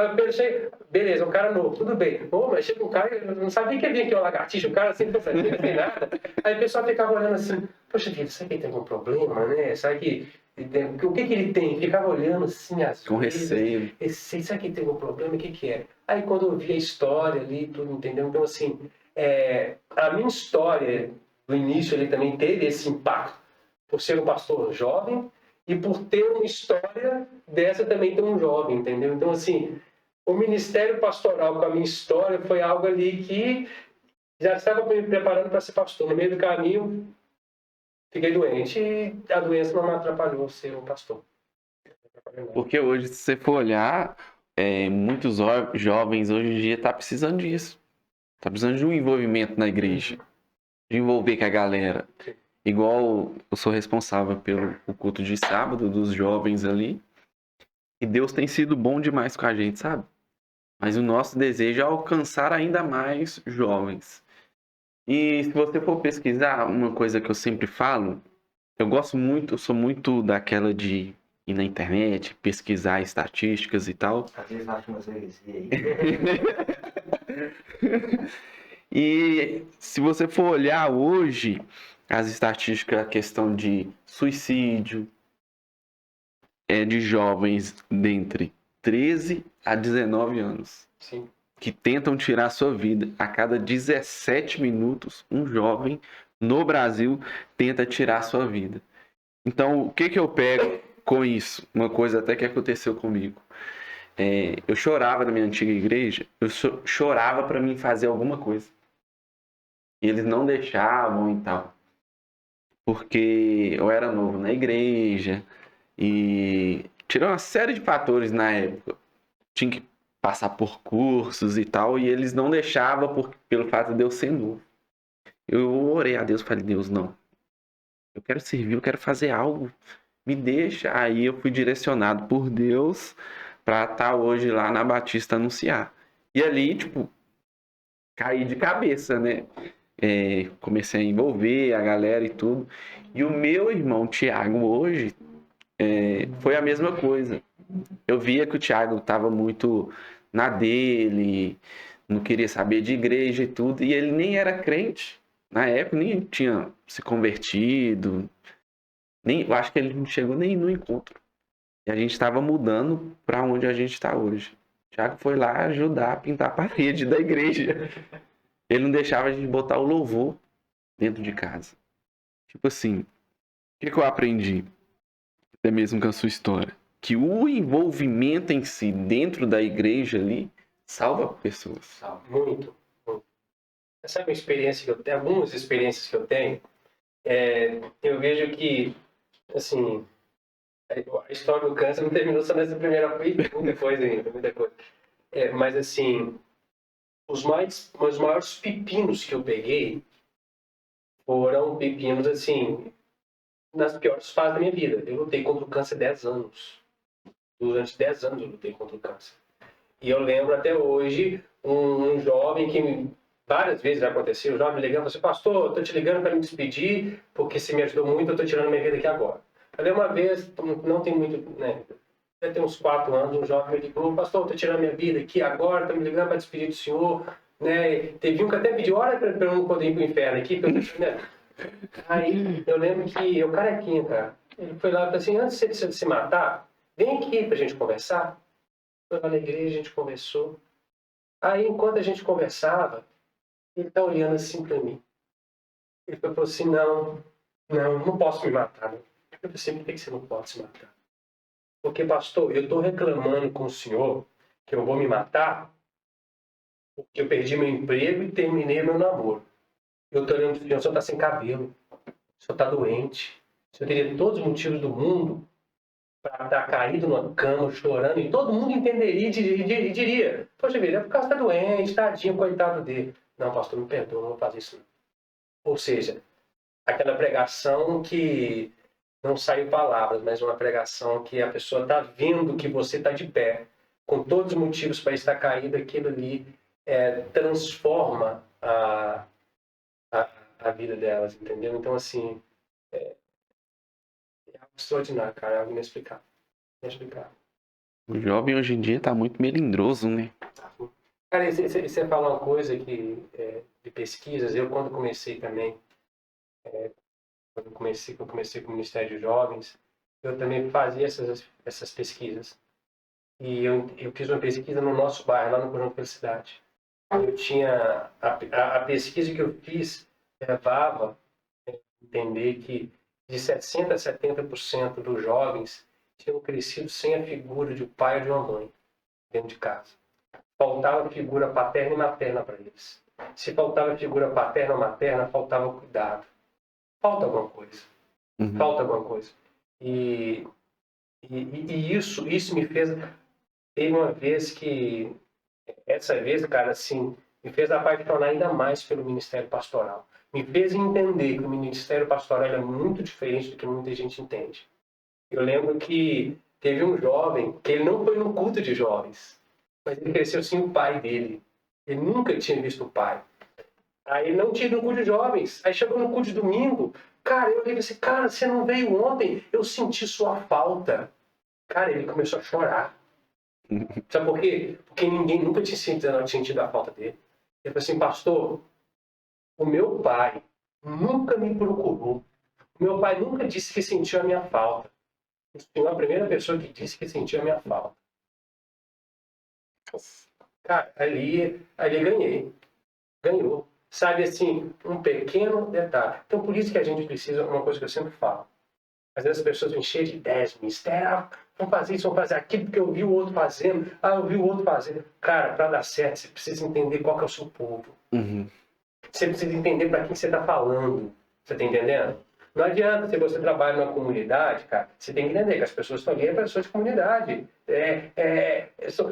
Beleza, um cara novo, tudo bem. Mas chega um cara, eu não sabia que havia aqui uma lagartixa, um cara assim, não tem nada. Aí o pessoal ficava olhando assim, poxa vida, será que ele tem algum problema, né? Será que o que ele tem? Ficava olhando assim, às com receio. Será que ele tem algum problema? O que é? Aí quando eu vi a história ali, tudo, entendeu? Então assim, a minha história no início ele também teve esse impacto por ser um pastor jovem e por ter uma história dessa também ter um jovem, entendeu? Então, assim, o ministério pastoral com a minha história foi algo ali que já estava me preparando para ser pastor. No meio do caminho, fiquei doente e a doença não me atrapalhou ser um pastor. Porque hoje, se você for olhar, muitos jovens hoje em dia estão precisando disso. Tá precisando de um envolvimento na igreja. De envolver com a galera. Igual eu sou responsável pelo culto de sábado dos jovens ali. E Deus tem sido bom demais com a gente, sabe? Mas o nosso desejo é alcançar ainda mais jovens. E se você for pesquisar, uma coisa que eu sempre falo, eu sou muito daquela de ir na internet, pesquisar estatísticas e tal. Às vezes acho umas heresias aí. E se você for olhar hoje as estatísticas, a questão de suicídio de jovens dentre 13 a 19 anos. Sim. Que tentam tirar a sua vida. A cada 17 minutos, um jovem no Brasil tenta tirar a sua vida. Então, o que que eu pego com isso? Uma coisa até que aconteceu comigo. Eu chorava na minha antiga igreja, eu chorava para mim fazer alguma coisa. E eles não deixavam e tal. Porque eu era novo na igreja e tirou uma série de fatores na época. Tinha que passar por cursos e tal, e eles não deixavam pelo fato de eu ser novo. Eu orei a Deus, falei, Deus, não. Eu quero servir, eu quero fazer algo. Me deixa. Aí eu fui direcionado por Deus para estar hoje lá na Batista anunciar. E ali, tipo, caí de cabeça, né? Comecei a envolver a galera e tudo. E o meu irmão Tiago hoje foi a mesma coisa. Eu via que o Tiago estava muito na dele, não queria saber de igreja e tudo, e ele nem era crente. Na época nem tinha se convertido, nem, eu acho que ele não chegou nem no encontro. E a gente estava mudando para onde a gente está hoje. O Tiago foi lá ajudar a pintar a parede da igreja. Ele não deixava a gente botar o louvor dentro de casa. Tipo assim, o que eu aprendi? Até mesmo com a sua história. Que o envolvimento em si dentro da igreja ali salva pessoas. Sabe? Muito, muito. Essa é uma experiência que eu tenho, algumas experiências que eu tenho, eu vejo que, assim, a história do câncer não terminou só nessa primeira vez, muita coisa ainda, muita coisa. Mas, assim, os maiores pepinos que eu peguei foram pepinos, assim, nas piores fases da minha vida. Eu lutei contra o câncer 10 anos. Durante 10 anos eu lutei contra o câncer. E eu lembro até hoje um jovem que várias vezes já aconteceu, um jovem me ligando e falou assim, pastor, eu tô te ligando para me despedir, porque você me ajudou muito, eu tô tirando minha vida aqui agora. Falei uma vez, não tem muito, né? Deve ter uns 4 anos, um jovem me ligou, pastor, eu tô tirando minha vida aqui agora, tô me ligando para despedir do senhor, né? Teve um que até pediu, olha para eu não poder ir pro inferno aqui, né? Aí eu lembro que eu carequinha, cara, ele foi lá e falou assim, antes de você se matar, vem aqui pra gente conversar. Foi lá na igreja, a gente conversou. Aí, enquanto a gente conversava, ele tá olhando assim pra mim. Ele falou assim, não posso me matar. Eu falei assim, por que você não pode se matar? Porque, pastor, eu tô reclamando com o senhor que eu vou me matar porque eu perdi meu emprego e terminei meu namoro. Eu tô olhando pro senhor, o senhor tá sem cabelo, o senhor tá doente, o senhor teria todos os motivos do mundo para estar caído numa cama, chorando, e todo mundo entenderia e diria, poxa vida, é por causa que tá doente, tadinho, coitado dele. Não, pastor, me perdoa, não vou fazer isso não. Ou seja, aquela pregação que não saiu palavras, mas uma pregação que a pessoa está vendo que você está de pé, com todos os motivos para estar caído, aquilo ali transforma a vida delas, entendeu? Então, assim, é algo extraordinário, cara, é algo inexplicável. Inexplicável. O jovem hoje em dia tá muito melindroso, né? Cara, você fala uma coisa que, de pesquisas, eu quando comecei também, quando eu comecei com o Ministério de Jovens, eu também fazia essas pesquisas. E eu fiz uma pesquisa no nosso bairro, lá no Conjunto Felicidade. Eu tinha, a pesquisa que eu fiz levava a entender que de 60% a 70% dos jovens tinham crescido sem a figura de um pai ou de uma mãe dentro de casa. Faltava figura paterna e materna para eles. Se faltava figura paterna ou materna, faltava cuidado. Falta alguma coisa. Uhum. Falta alguma coisa. E isso me fez... Teve uma vez que... Essa vez, cara, assim, me fez apaixonar ainda mais pelo ministério pastoral. Me fez entender que o ministério pastoral é muito diferente do que muita gente entende. Eu lembro que teve um jovem que ele não foi no culto de jovens, mas ele cresceu sem o pai dele. Ele nunca tinha visto o pai. Aí ele não tinha ido no culto de jovens. Aí chegou no culto de domingo. Cara, eu falei assim, cara, você não veio ontem? Eu senti sua falta. Cara, ele começou a chorar. Sabe por quê? Porque ninguém nunca tinha sentido a falta dele. Ele falou assim, pastor, o meu pai nunca me procurou. O meu pai nunca disse que sentiu a minha falta. O senhor é a primeira pessoa que disse que sentiu a minha falta. Cara, ali ganhei. Ganhou. sabe assim, um pequeno detalhe. Então, por isso que a gente precisa, uma coisa que eu sempre falo, às vezes as pessoas vão cheias de ideias, ministério, vamos fazer isso, vamos fazer aquilo, porque eu vi o outro fazendo, eu vi o outro fazendo. Cara, para dar certo, você precisa entender qual que é o seu povo. Uhum. Você precisa entender para quem você está falando. Você está entendendo? Não adianta, se você trabalha numa comunidade, cara, você tem que entender que as pessoas estão ali, é pessoas de comunidade.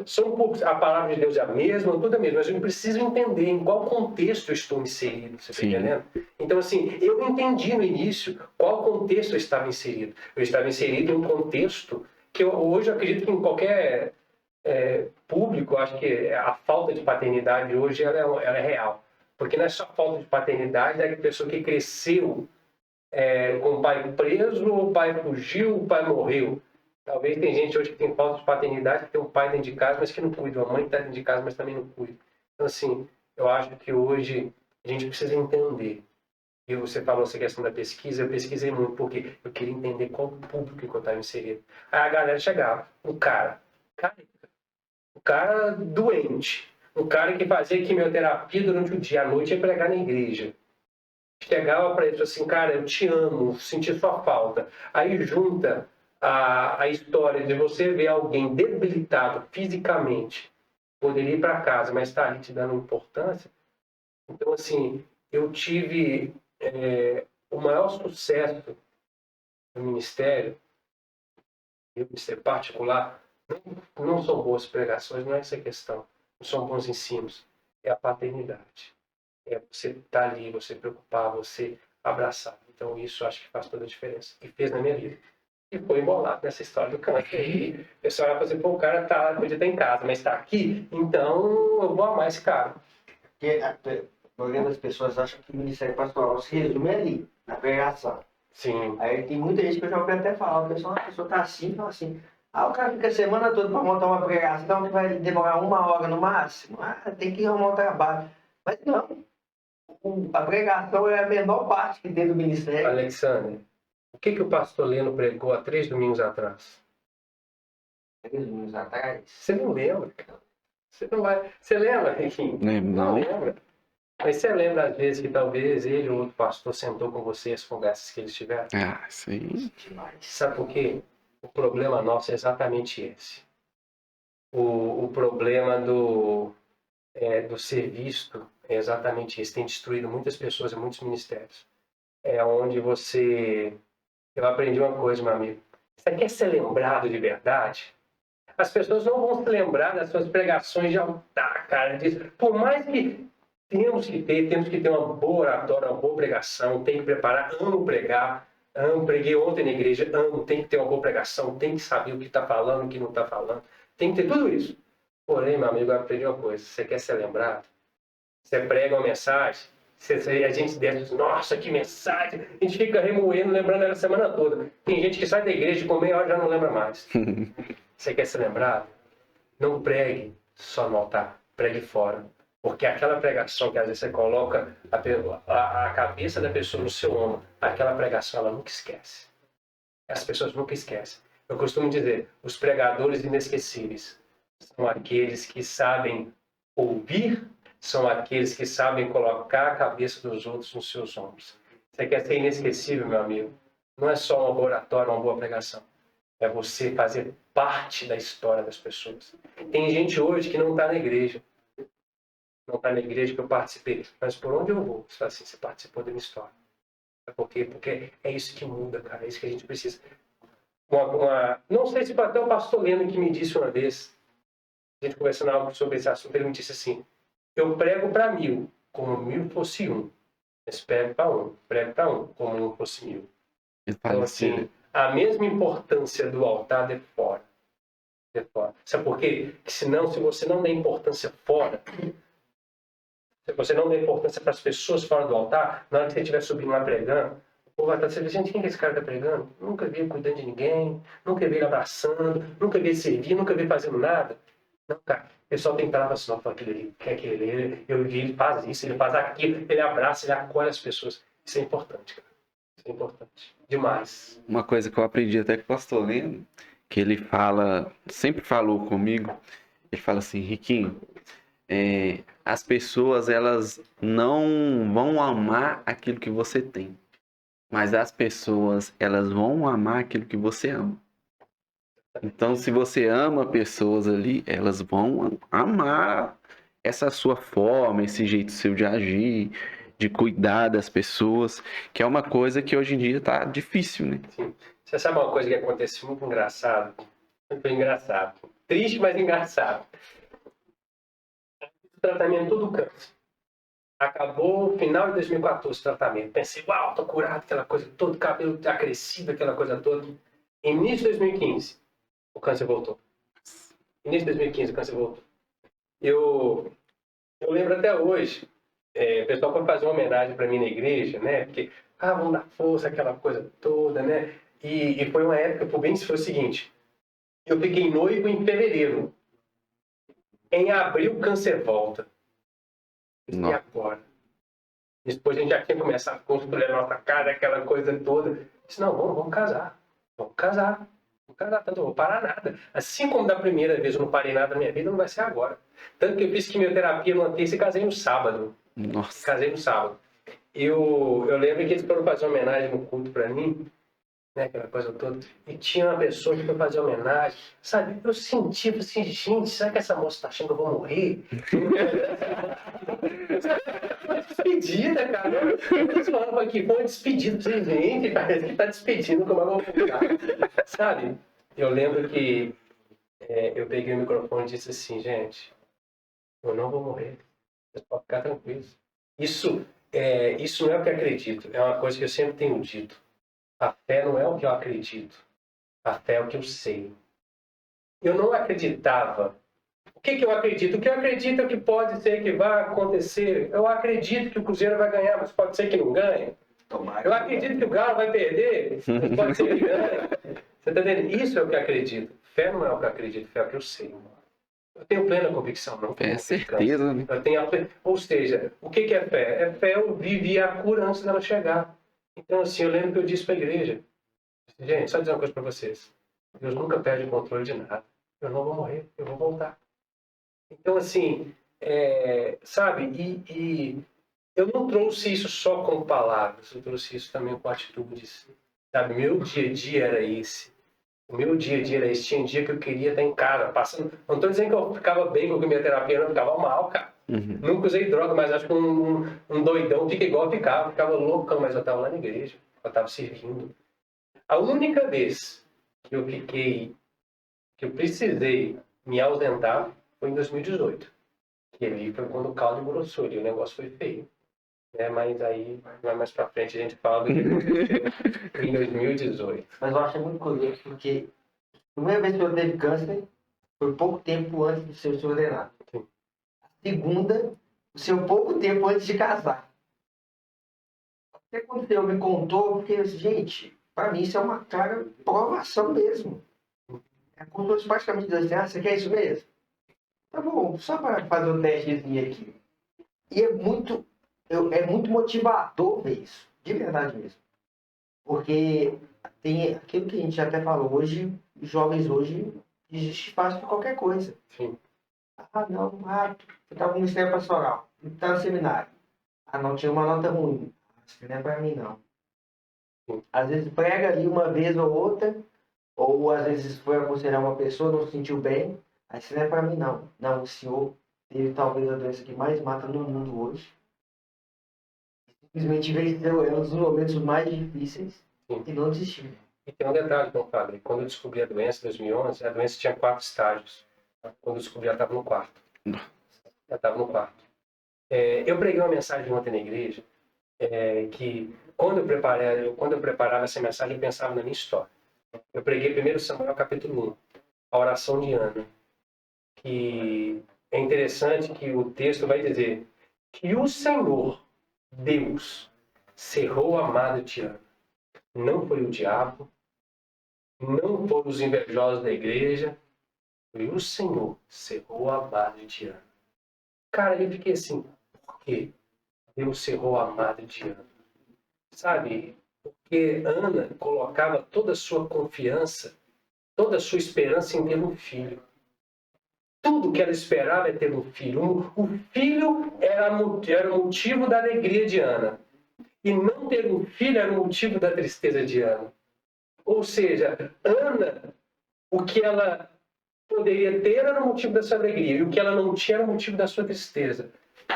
São poucos, a palavra de Deus é a mesma, tudo é a mesma, mas eu preciso entender em qual contexto eu estou inserido, você está entendendo? Então, assim, eu entendi no início qual contexto eu estava inserido. Eu estava inserido em um contexto que hoje eu acredito que em qualquer público, acho que a falta de paternidade hoje ela é real. Porque não é só falta de paternidade, é a pessoa que cresceu com o pai preso, o pai fugiu, o pai morreu. Talvez tem gente hoje que tem falta de paternidade, que tem um pai dentro de casa, mas que não cuida, uma mãe que está dentro de casa, mas também não cuida. Então, assim, eu acho que hoje a gente precisa entender. E você falou essa questão da pesquisa, eu pesquisei muito, porque eu queria entender qual público que eu estava inserido. Aí a galera chegava, o cara doente, um cara que fazia quimioterapia durante o dia, à noite ia pregar na igreja. Chegava para ele assim, cara, eu te amo, senti sua falta. Aí junta a história de você ver alguém debilitado fisicamente, poderia ir para casa, mas está ali te dando importância. Então, assim, eu tive o maior sucesso no ministério, no ministério particular, não são boas pregações, não é essa a questão. Não são bons ensinos. É a paternidade. É você estar ali, você preocupar, você abraçar. Então isso acho que faz toda a diferença. E fez na minha vida. E foi embolado nessa história do câncer. E o pessoal vai fazer, pô, o cara podia estar em casa, mas está aqui, então eu vou amar esse cara. Porque a maioria das pessoas acham que o ministério pastoral se resume ali, na pregação. Sim. Aí tem muita gente que eu já ouvi até falar, a pessoa tá assim, fala assim, o cara fica a semana toda para montar uma pregação que vai demorar 1 hora no máximo. Tem que arrumar um trabalho. Mas não, a pregação é a menor parte que tem do ministério. Alexandre, o que o pastor Leno pregou há 3 domingos atrás? 3 domingos atrás? Você não lembra, cara. Você não vai... Você lembra, Riquinho? Não lembra. Mas você lembra, às vezes, que talvez ele ou outro pastor sentou com você as conversas que eles tiveram? Sim. Sabe por quê? O problema nosso é exatamente esse. O problema do ser visto é exatamente esse. Tem destruído muitas pessoas e muitos ministérios. É onde você... Eu aprendi uma coisa, meu amigo. Você quer ser lembrado de verdade? As pessoas não vão se lembrar das suas pregações de altar, cara. Por mais que temos que ter uma boa oratória, uma boa pregação, tem que preparar, amo pregar, preguei ontem na igreja, tem que ter uma boa pregação, tem que saber o que está falando, o que não está falando, tem que ter tudo isso. Porém, meu amigo, eu aprendi uma coisa, você quer ser lembrado? Você prega uma mensagem, a gente desce, nossa, que mensagem, a gente fica remoendo, lembrando ela a semana toda. Tem gente que sai da igreja com meia hora e já não lembra mais. Você quer ser lembrado? Não pregue só no altar, pregue fora. Porque aquela pregação que às vezes você coloca a cabeça da pessoa no seu ombro, aquela pregação ela nunca esquece. As pessoas nunca esquecem. Eu costumo dizer, os pregadores inesquecíveis são aqueles que sabem ouvir, são aqueles que sabem colocar a cabeça dos outros nos seus ombros. Você quer ser inesquecível, meu amigo? Não é só uma boa oratória, uma boa pregação. É você fazer parte da história das pessoas. Tem gente hoje que não está na igreja. Não está na igreja que eu participei. Mas por onde eu vou? Você fala assim, você participou da minha história. Por quê? Porque é isso que muda, cara. É isso que a gente precisa. Não sei se até o pastor Leno que me disse uma vez, a gente conversando algo sobre esse assunto, ele me disse assim, eu prego para 1000, como 1000 fosse 1. Mas prego para 1, como 1 fosse 1000. Então, assim, a mesma importância do altar de fora. Sabe por quê? Porque senão, se você não der importância fora, se você não der importância para as pessoas fora do altar, na hora que você estiver subindo lá pregando, o povo vai estar dizendo, gente, quem que esse cara está pregando? Nunca vi ele cuidando de ninguém, nunca vi ele abraçando, nunca vi ele servir, nunca vi ele fazendo nada. Não, cara, o pessoal tem que estar assim, não, aquele ali, quer querer, eu vi ele faz isso, ele faz aquilo, ele abraça, ele acolhe as pessoas. Isso é importante, cara. Isso é importante. Demais. Uma coisa que eu aprendi até com o pastor Leno, que ele fala, sempre falou comigo, ele fala assim, Riquinho, as pessoas elas não vão amar aquilo que você tem, mas as pessoas elas vão amar aquilo que você ama. Então, se você ama pessoas ali, elas vão amar essa sua forma, esse jeito seu de agir, de cuidar das pessoas, que é uma coisa que hoje em dia tá difícil, né? Sim. Você sabe uma coisa que aconteceu muito engraçado? Muito engraçado. Triste, mas engraçado. O tratamento do câncer. Acabou no final de 2014 o tratamento. Pensei, uau, tô curado, aquela coisa toda, cabelo já crescido, aquela coisa toda. Início de 2015, o câncer voltou. Início de 2015, o câncer voltou. Eu lembro até hoje, o pessoal foi fazer uma homenagem para mim na igreja, né? Porque, vamos dar força, aquela coisa toda, né? E foi uma época, por bem, foi o seguinte, eu fiquei noivo em fevereiro. Em abril, o câncer volta. E agora? Depois a gente já tinha começado a construir a nossa casa, aquela coisa toda. Eu disse, não, vamos casar. Vamos casar. Vamos casar, tanto eu não vou parar nada. Assim como da primeira vez eu não parei nada na minha vida, não vai ser agora. Tanto que eu fiz quimioterapia numa terça e casei no sábado. Nossa. Casei no sábado. Eu lembro que eles foram fazer uma homenagem no culto pra mim, né, aquela coisa toda, e tinha uma pessoa que foi fazer homenagem, sabe? Eu senti, assim, gente, será que essa moça tá achando que eu vou morrer? Uma despedida, cara. Eu tô zoando aqui, foi uma despedida. Gente, parece que tá despedindo como eu vou voltar. Sabe? Eu lembro que eu peguei o microfone e disse assim, gente, eu não vou morrer. Vocês podem ficar tranquilos. Isso não é o que eu acredito. É uma coisa que eu sempre tenho dito. A fé não é o que eu acredito. A fé é o que eu sei. Eu não acreditava. O que eu acredito? O que eu acredito é que pode ser que vai acontecer. Eu acredito que o Cruzeiro vai ganhar, mas pode ser que não ganhe. Eu acredito que o Galo vai perder, mas pode ser que ganhe. Você está entendendo? Isso é o que eu acredito. Fé não é o que eu acredito, fé é o que eu sei. Eu tenho plena convicção, não. É certeza, né? Eu tenho Ou seja, o que é fé? É fé eu vivi a cura antes dela chegar. Então, assim, eu lembro que eu disse para a igreja, gente, só dizer uma coisa para vocês. Deus nunca perde o controle de nada. Eu não vou morrer, eu vou voltar. Então, assim, sabe? E eu não trouxe isso só com palavras, eu trouxe isso também com atitudes. Sabe? Meu dia a dia era esse. O meu dia a dia era esse. Tinha um dia que eu queria estar em casa, passando. Não estou dizendo que eu ficava bem com a quimioterapia, não, eu ficava mal, cara. Uhum. Nunca usei droga, mas acho que um doidão fica igual eu ficava loucão, mas eu estava lá na igreja, eu estava servindo. A única vez que eu precisei me ausentar foi em 2018. Que ali foi quando o caldo engrossou e o negócio foi feio. Mas aí, mais pra frente, a gente fala do que aconteceu em 2018. Mas eu acho muito curioso, porque a primeira vez que eu teve câncer foi pouco tempo antes do seu ordenado. Sim. A segunda, o seu pouco tempo antes de casar. Até quando o senhor me contou, porque, gente, para mim isso é uma clara provação mesmo. É como se fosse praticamente dizer assim, você quer isso mesmo? Tá bom, só para fazer um testezinho aqui. E é muito motivador ver isso, de verdade mesmo. Porque tem aquilo que a gente até falou hoje, os jovens hoje desistem fácil de qualquer coisa. Sim. Não, eu estava no Ministério Pastoral, estava no seminário. Não, tinha uma nota ruim. Isso não é para mim, não. Sim. Às vezes prega ali uma vez ou outra, ou às vezes foi aconselhar uma pessoa, não se sentiu bem. Isso não é para mim, não. Não, o senhor teve talvez a doença que mais mata no mundo hoje. Simplesmente venceu ela nos momentos mais difíceis. Sim. E não desistiu. E tem um detalhe, meu padre. Quando eu descobri a doença em 2011, a doença tinha 4 estágios. Quando eu descobri, ela estava no quarto. Ela estava no quarto. Eu preguei uma mensagem ontem na igreja, que quando eu preparava essa mensagem, eu pensava na minha história. Eu preguei 1 Samuel capítulo 1, a oração de Ana. Que é interessante que o texto vai dizer que o Senhor, Deus, cerrou o amado de Ana. Não foi o diabo, não foram os invejosos da igreja, foi o Senhor, cerrou o amado de Ana. Cara, eu fiquei assim, por quê? Deus cerrou o amado de Ana. Sabe? Porque Ana colocava toda a sua confiança, toda a sua esperança em ter um filho. tudo que ela esperava é ter um filho. O filho era o motivo da alegria de Ana. E não ter um filho era o motivo da tristeza de Ana. Ou seja, Ana, o que ela poderia ter era o motivo da sua alegria. E o que ela não tinha era o motivo da sua tristeza.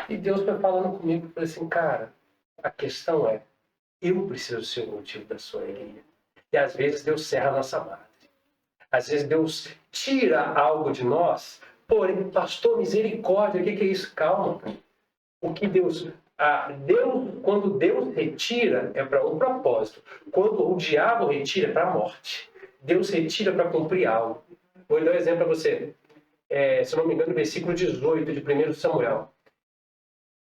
E Deus foi falando comigo, falou assim, cara, a questão é, eu preciso ser o motivo da sua alegria. E às vezes Deus serra a nossa madre. Às vezes Deus tira algo de nós. Porém, pastor, misericórdia, o que é isso? Calma. O que quando Deus retira, é para um propósito. Quando o diabo retira, é para a morte. Deus retira para cumprir algo. Vou dar um exemplo para você. Se não me engano, versículo 18 de 1 Samuel.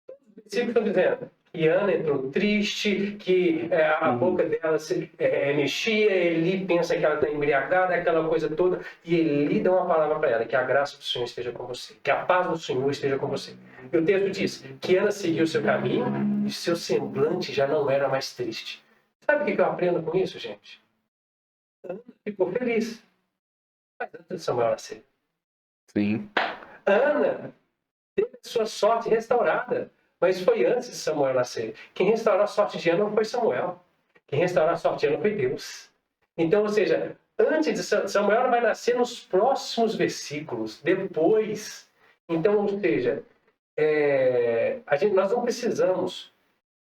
Os versículos estão dizendo que Ana entrou triste, que a boca dela se mexia, Eli pensa que ela está embriagada, aquela coisa toda, e Eli dá uma palavra para ela, que a graça do Senhor esteja com você, que a paz do Senhor esteja com você. E o texto diz que Ana seguiu o seu caminho e seu semblante já não era mais triste. Sabe o que eu aprendo com isso, gente? Ana ficou feliz. Mas antes de Samuel nascer. Sim. Ana teve sua sorte restaurada. Mas foi antes de Samuel nascer. Quem restaurou a sorte de Ana não foi Samuel. Quem restaurou a sorte de Ana foi Deus. Então, ou seja, antes de Samuel vai nascer nos próximos versículos, depois. Então, ou seja, nós não precisamos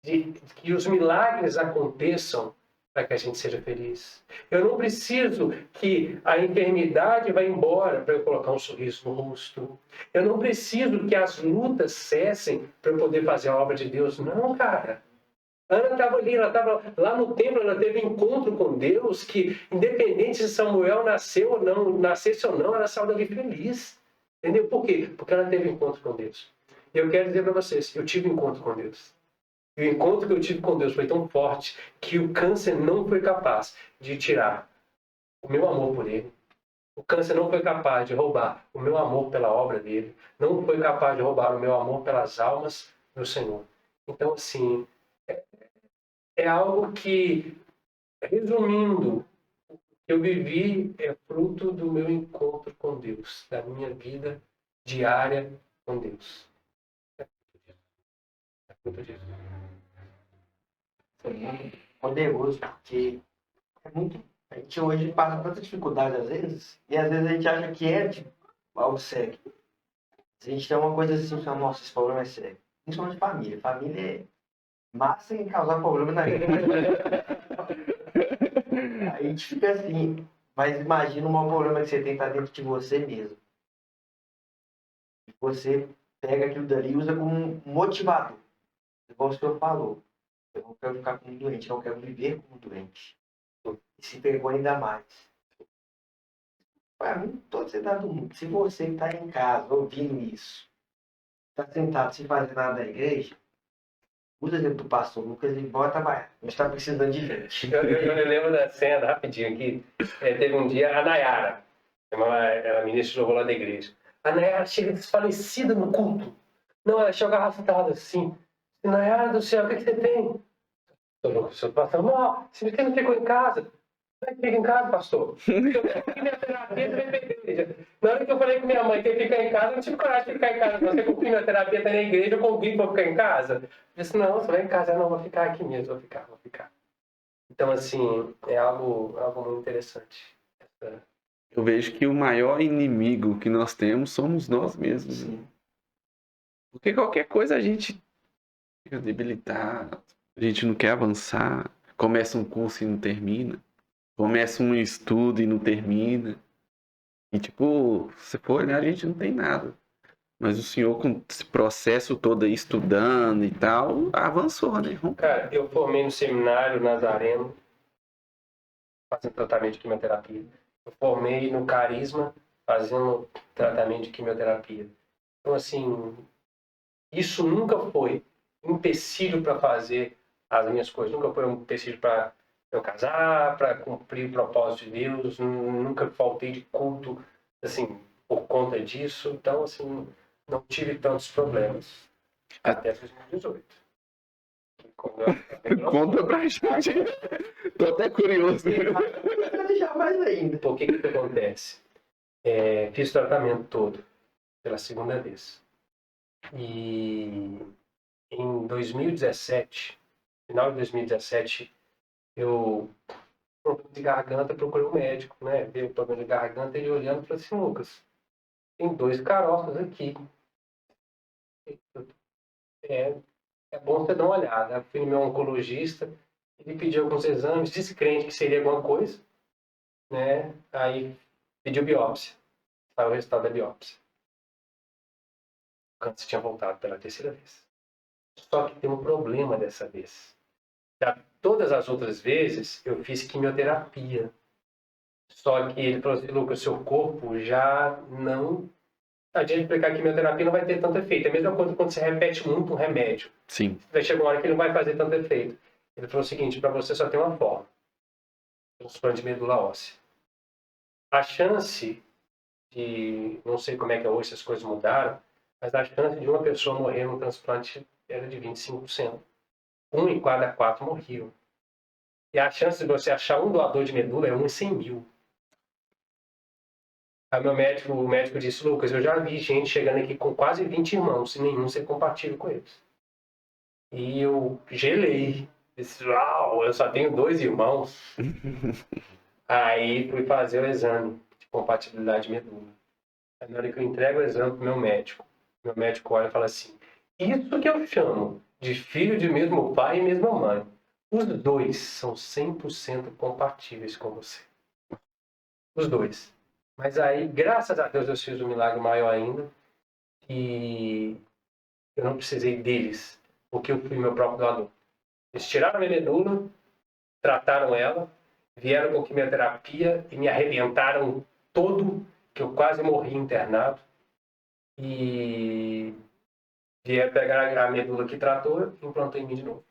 de que os milagres aconteçam para que a gente seja feliz. Eu não preciso que a enfermidade vá embora para eu colocar um sorriso no rosto. Eu não preciso que as lutas cessem para eu poder fazer a obra de Deus. Não, cara. Ana estava ali, ela estava lá no templo, ela teve um encontro com Deus que, independente se Samuel nascesse ou não, ela saiu dali feliz. Entendeu? Por quê? Porque ela teve um encontro com Deus. E eu quero dizer para vocês, eu tive um encontro com Deus. E o encontro que eu tive com Deus foi tão forte que o câncer não foi capaz de tirar o meu amor por Ele. O câncer não foi capaz de roubar o meu amor pela obra dele. Não foi capaz de roubar o meu amor pelas almas do Senhor. Então, assim, é algo que, resumindo, o que eu vivi é fruto do meu encontro com Deus, da minha vida diária com Deus. É fruto disso. É muito poderoso, porque a gente hoje passa tanta dificuldade às vezes, e às vezes a gente acha que é algo sério. A gente tem uma coisa assim, fala, nossa, esse problema é sério. Principalmente família. Família é massa em causar problema na vida. Aí a gente fica assim, mas imagina um mau problema que você tem tá dentro de você mesmo. E você pega aquilo dali e usa como um motivador. Igual o senhor falou. Eu não quero ficar como doente, eu não quero viver como doente. E se pegou ainda mais. Para mim, todo cidadão do mundo, se você está em casa ouvindo isso, está sentado sem fazer nada da igreja, usa exemplo do pastor Lucas e bora trabalhar. A gente está precisando de gente. Eu lembro da cena, rapidinho aqui. Teve um dia, a Nayara, ela ministra de louvor lá da igreja. A Nayara chega desfalecida no culto. Não, ela chega arrastada assim. Nayara do céu, o que você tem? O senhor pastor, não, se você não ficou em casa, fica em casa, pastor. Eu fiz minha terapia, você vai pra igreja. Na hora que eu falei com minha mãe que ia ficar em casa, eu não tive coragem de ficar em casa. Você cumpriu minha terapia, tá na igreja, eu convido para ficar em casa. Eu disse, não, você vai em casa. Não, vou ficar aqui mesmo, vou ficar. Então, assim, é algo muito interessante. Eu vejo que o maior inimigo que nós temos somos nós mesmos. Né? Porque qualquer coisa a gente fica debilitado, a gente não quer avançar, começa um curso e não termina, começa um estudo e não termina. E tipo, se for olhar, a gente não tem nada. Mas o senhor, com esse processo todo aí, estudando e tal, avançou, né? Cara, eu formei no seminário Nazareno, fazendo tratamento de quimioterapia. Eu formei no Carisma, fazendo tratamento de quimioterapia. Então, assim, isso nunca foi empecilho para fazer as minhas coisas. Nunca foi um empecilho para eu casar, para cumprir o propósito de Deus. Nunca faltei de culto, assim, por conta disso. Então, assim, não tive tantos problemas. Até 2018. Conta pra gente. Tô até curioso. Não deixar mais ainda. Por que acontece? Fiz o tratamento todo. pela segunda vez. E em 2017, final de 2017, eu, problema de garganta, procurei um médico, né? Veio o problema de garganta, ele olhando e falou assim, Lucas, tem 2 caroços aqui. É, é bom você dar uma olhada. Eu fui no meu oncologista, ele pediu alguns exames, disse crente que seria alguma coisa, né? Aí pediu biópsia. Saiu o resultado da biópsia. O câncer tinha voltado pela terceira vez. Só que tem um problema dessa vez. Todas as outras vezes eu fiz quimioterapia. Só que ele falou assim, Lucas, seu corpo já não... Adianta explicar que a quimioterapia não vai ter tanto efeito. É a mesma coisa quando você repete muito um remédio. Sim. Vai chegar uma hora que ele não vai fazer tanto efeito. Ele falou o seguinte, para você só tem uma forma. Transplante de medula óssea. A chance de... Não sei como é que é hoje, se as coisas mudaram, mas a chance de uma pessoa morrer no transplante era de 25%. 1 em cada 4 morriam. E a chance de você achar um doador de medula é 1 em 100 mil. Aí o médico disse, Lucas, eu já vi gente chegando aqui com quase 20 irmãos, e nenhum ser compatível com eles. E eu gelei. Disse, uau, eu só tenho 2 irmãos. Aí fui fazer o exame de compatibilidade de medula. Aí na hora que eu entrego o exame pro meu médico olha e fala assim, isso que eu chamo de filho de mesmo pai e mesma mãe. Os 2 são 100% compatíveis com você. Os 2. Mas aí, graças a Deus, eu fiz um milagre maior ainda. E eu não precisei deles, porque eu fui meu próprio doador. Eles tiraram a minha medula, trataram ela, vieram com quimioterapia e me arrebentaram todo, que eu quase morri internado. E vieram pegar a medula que tratou e implantou em mim de novo.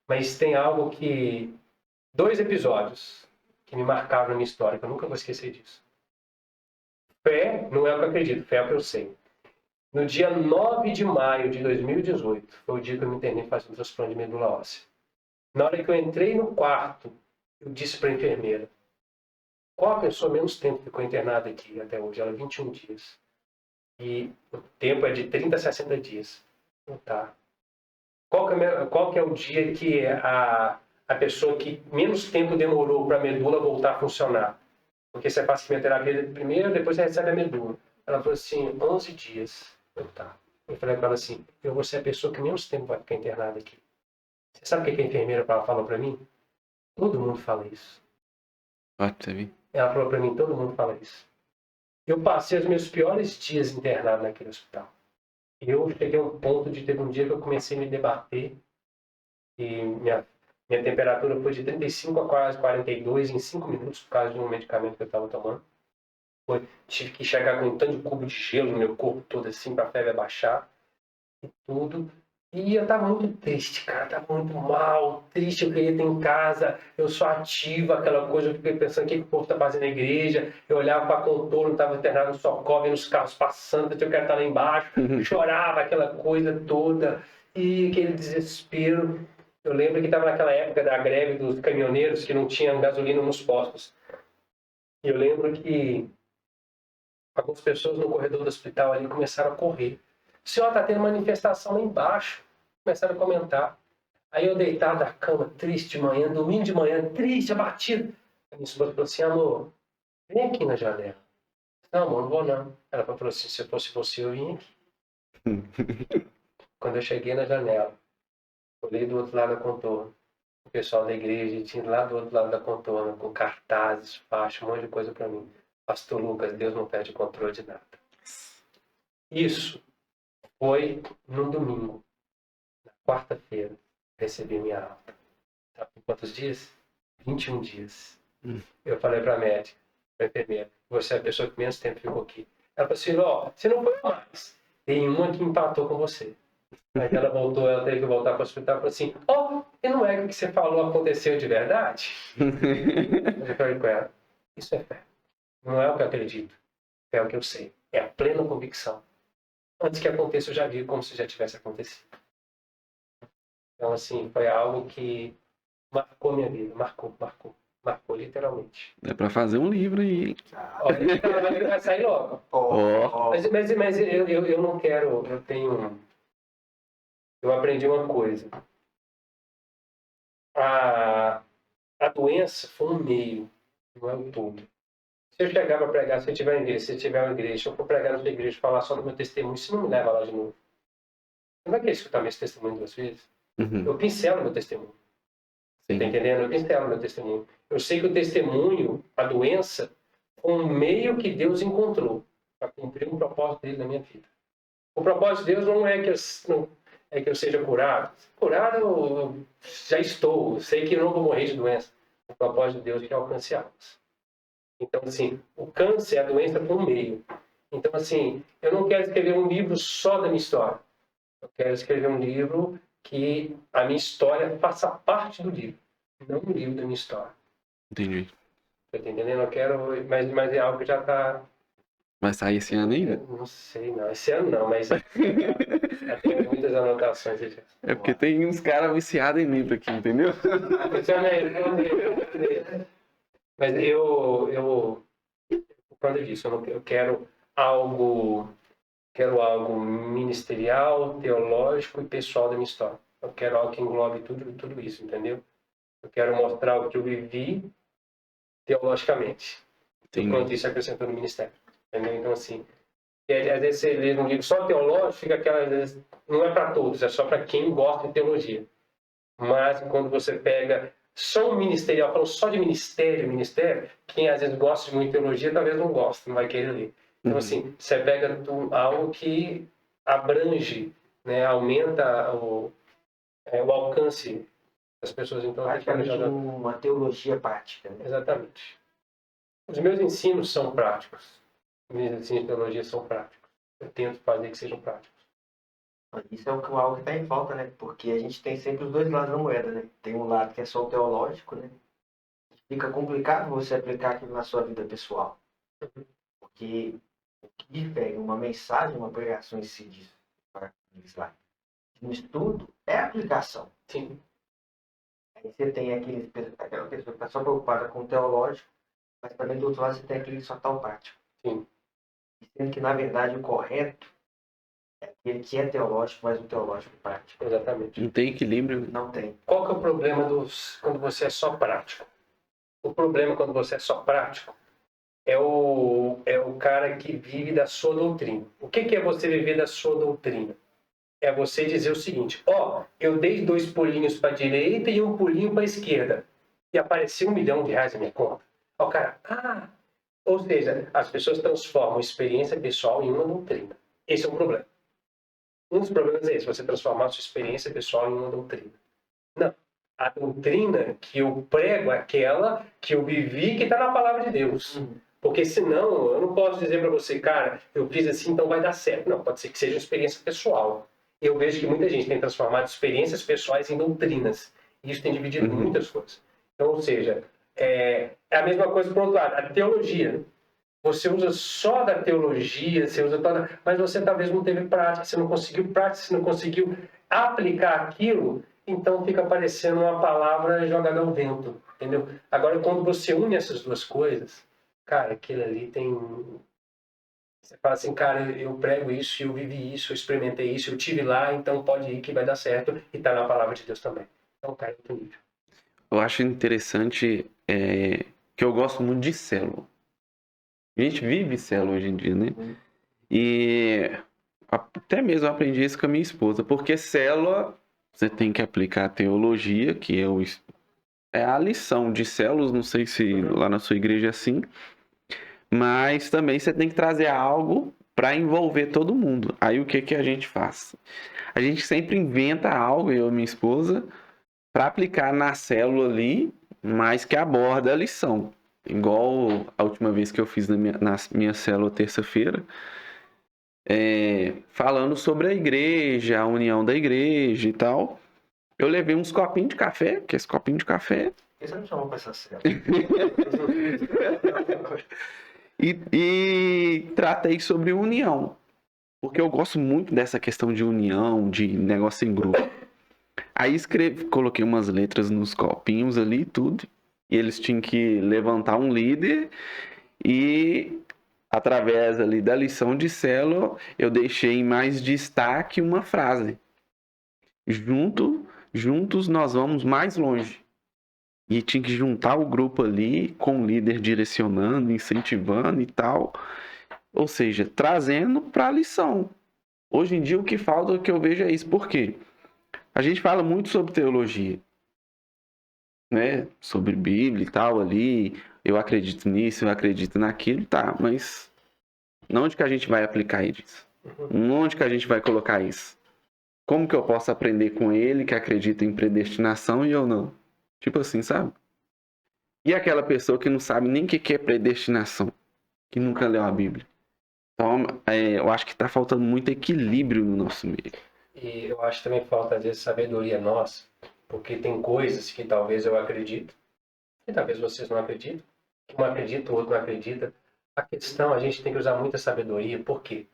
Mas tem algo que... 2 episódios que me marcaram na minha história, que eu nunca vou esquecer disso. Fé não é o que eu acredito, fé é o que eu sei. No dia 9 de maio de 2018, foi o dia que eu me internei fazendo transplante de medula óssea. Na hora que eu entrei no quarto, eu disse para a enfermeira, qual a pessoa menos tempo ficou internada aqui até hoje? Ela, 21 dias. E o tempo é de 30 a 60 dias. Então, tá. Qual que é o dia que a pessoa que menos tempo demorou para a medula voltar a funcionar? Porque você faz quimioterapia primeiro, depois você recebe a medula. Ela falou assim, 11 dias. Tá. Eu falei para ela assim, eu vou ser a pessoa que menos tempo vai ficar internada aqui. Você sabe o que a enfermeira falou para mim? Todo mundo fala isso. Ela falou para mim, todo mundo fala isso. Eu passei os meus piores dias internado naquele hospital. Eu cheguei a um ponto de ter um dia que eu comecei a me debater e minha temperatura foi de 35 a quase 42 em 5 minutos por causa de um medicamento que eu estava tomando. Tive que chegar com um tanto de cubo de gelo no meu corpo todo assim para a febre abaixar e tudo. E eu tava muito triste, cara, tava muito mal, triste, eu queria ter em casa, eu sou ativa, aquela coisa, eu fiquei pensando o que o povo tá fazendo na igreja, eu olhava para contorno, tava internado no Socorro, vendo os carros passando, eu quero estar lá embaixo, chorava aquela coisa toda, e aquele desespero. Eu lembro que estava naquela época da greve dos caminhoneiros, que não tinham gasolina nos postos. E eu lembro que algumas pessoas no corredor do hospital ali começaram a correr. O senhor está tendo manifestação lá embaixo. Começaram a comentar. Aí eu deitado na cama, triste de manhã, domingo de manhã, triste, abatido. A minha esposa falou assim, amor, vem aqui na janela. Não, amor, não vou não. Ela falou assim, se fosse você, eu vinha aqui. Quando eu cheguei na janela, olhei do outro lado da contorno. O pessoal da igreja tinha lá do outro lado da contorno, com cartazes, faixas, um monte de coisa para mim. Pastor Lucas, Deus não perde controle de nada. Isso foi no domingo. Na quarta-feira, recebi minha alta. Sabe por quantos dias? 21 dias. Eu falei para a médica, para a enfermeira, você é a pessoa que menos tempo ficou aqui. Ela falou assim, ó, você não foi mais. Tem uma que empatou com você. Aí ela voltou, ela teve que voltar para o hospital e falou assim, ó, e não é o que você falou aconteceu de verdade? Eu falei com ela, isso é fé. Não é o que eu acredito, é o que eu sei. É a plena convicção. Antes que aconteça, eu já vi como se já tivesse acontecido. Então, assim, foi algo que marcou minha vida. Marcou. Marcou literalmente. Dá pra fazer um livro aí. Ó, ele vai sair logo. Ó. Mas eu não quero, eu aprendi uma coisa. A doença foi um meio, não é o todo. Se eu chegar para pregar, se eu tiver uma igreja, se eu tiver uma igreja, eu for pregar na sua igreja e falar só do meu testemunho, você não me leva lá de novo. Você não vai querer escutar meu testemunho 2 vezes? Uhum. Eu pincelo meu testemunho. Você Sim. tá entendendo? Eu pincelo meu testemunho. Eu sei que o testemunho, a doença, foi um meio que Deus encontrou para cumprir um propósito dele na minha vida. O propósito de Deus não é que eu seja curado. Curado eu já estou. Eu sei que eu não vou morrer de doença. O propósito de Deus é que eu alcance almas. Então, assim, o câncer, a doença foi um meio. Então, assim, eu não quero escrever um livro só da minha história. Eu quero escrever um livro que a minha história faça parte do livro, não um livro da minha história. Entendi. Tá entendendo? Eu quero, mas é algo que já está. Vai sair esse ano ainda? Não sei, não. Esse ano não, mas já tenho muitas anotações. É porque tem uns caras viciados em livro aqui, entendeu? Mas por causa disso, eu quero algo ministerial, teológico e pessoal da minha história. Eu quero algo que englobe tudo isso, entendeu? Eu quero mostrar o que eu vivi teologicamente. Enquanto isso acrescentou no ministério. Entendeu? Então, assim, às vezes você lê um livro só teológico, fica aquela, às vezes, não é para todos, é só para quem gosta de teologia. Mas quando você pega só um ministerial, falando só de ministério, quem às vezes gosta de muita teologia, talvez não goste, não vai querer ler. Então, assim, você pega algo que abrange, né, aumenta o alcance das pessoas. Então, Praticamente uma teologia prática. Né? Exatamente. Os meus ensinos são práticos. Os meus ensinos de teologia são práticos. Eu tento fazer que sejam práticos. Isso é algo que está em falta, né? Porque a gente tem sempre os dois lados da moeda, né? Tem um lado que é só o teológico, né? Fica complicado você aplicar aquilo na sua vida pessoal. Porque o que difere uma mensagem, uma pregação em si disso, no estudo, é a aplicação. Sim. Aí você tem aquela pessoa que está só preocupada com o teológico, mas também do outro lado você tem aquele que só está o prático. Sim. Sendo que, na verdade, o correto é aquele que é teológico, mas o teológico prático. Exatamente. Não tem equilíbrio. Não tem. Qual que é o problema quando você é só prático? O problema quando você é só prático é o cara que vive da sua doutrina. O que é você viver da sua doutrina? É você dizer o seguinte: eu dei 2 pulinhos para a direita e 1 pulinho para a esquerda. E apareceu R$1 milhão na minha conta. O cara, Ou seja, as pessoas transformam experiência pessoal em uma doutrina. Esse é um problema. Um dos problemas é esse, você transformar a sua experiência pessoal em uma doutrina. Não. A doutrina que eu prego é aquela que eu vivi, que está na palavra de Deus. Porque senão, eu não posso dizer para você, cara, eu fiz assim, então vai dar certo. Não, pode ser que seja uma experiência pessoal. Eu vejo que muita gente tem transformado experiências pessoais em doutrinas. E isso tem dividido muitas coisas. Então, ou seja, é a mesma coisa por outro lado. A teologia. Você usa só da teologia, mas você talvez não teve prática, você não conseguiu aplicar aquilo, então fica parecendo uma palavra jogada ao vento, entendeu? Agora, quando você une essas duas coisas, cara, aquilo ali tem... Você fala assim, cara, eu prego isso, eu vivi isso, eu experimentei isso, eu tive lá, então pode ir que vai dar certo, e tá na palavra de Deus também. Então, cara, é outro nível. Eu acho interessante que eu gosto muito de célula. A gente vive célula hoje em dia, né? E até mesmo eu aprendi isso com a minha esposa, porque célula você tem que aplicar a teologia, que é a lição de células, não sei se lá na sua igreja é assim, mas também você tem que trazer algo para envolver todo mundo. Aí o que a gente faz? A gente sempre inventa algo, eu e minha esposa, para aplicar na célula ali, mas que aborda a lição. Igual a última vez que eu fiz na minha célula terça-feira, falando sobre a igreja, a união da igreja e tal. Eu levei uns copinhos de café, que esse copinho de café... Por que você não chamou para essa célula? e tratei sobre união. Porque eu gosto muito dessa questão de união, de negócio em grupo. Aí coloquei umas letras nos copinhos ali e tudo. e eles tinham que levantar um líder e através ali da lição de célula, eu deixei em mais destaque uma frase. Juntos nós vamos mais longe. E tinha que juntar o grupo ali com o líder direcionando, incentivando e tal. Ou seja, trazendo para a lição. Hoje em dia o que falta que eu vejo é isso. Por quê? A gente fala muito sobre teologia, né? Sobre Bíblia e tal ali. Eu acredito nisso, eu acredito naquilo, tá. Mas onde que a gente vai aplicar isso? Onde que a gente vai colocar isso? Como que eu posso aprender com ele que acredita em predestinação e eu não? Tipo assim, sabe? E aquela pessoa que não sabe nem o que é predestinação, que nunca leu a Bíblia. Então, eu acho que está faltando muito equilíbrio no nosso meio. E eu acho que também falta, às vezes, sabedoria nossa, porque tem coisas que talvez eu acredito, e talvez vocês não acreditem, que um acredita, o outro não acredita. A questão, a gente tem que usar muita sabedoria, porque,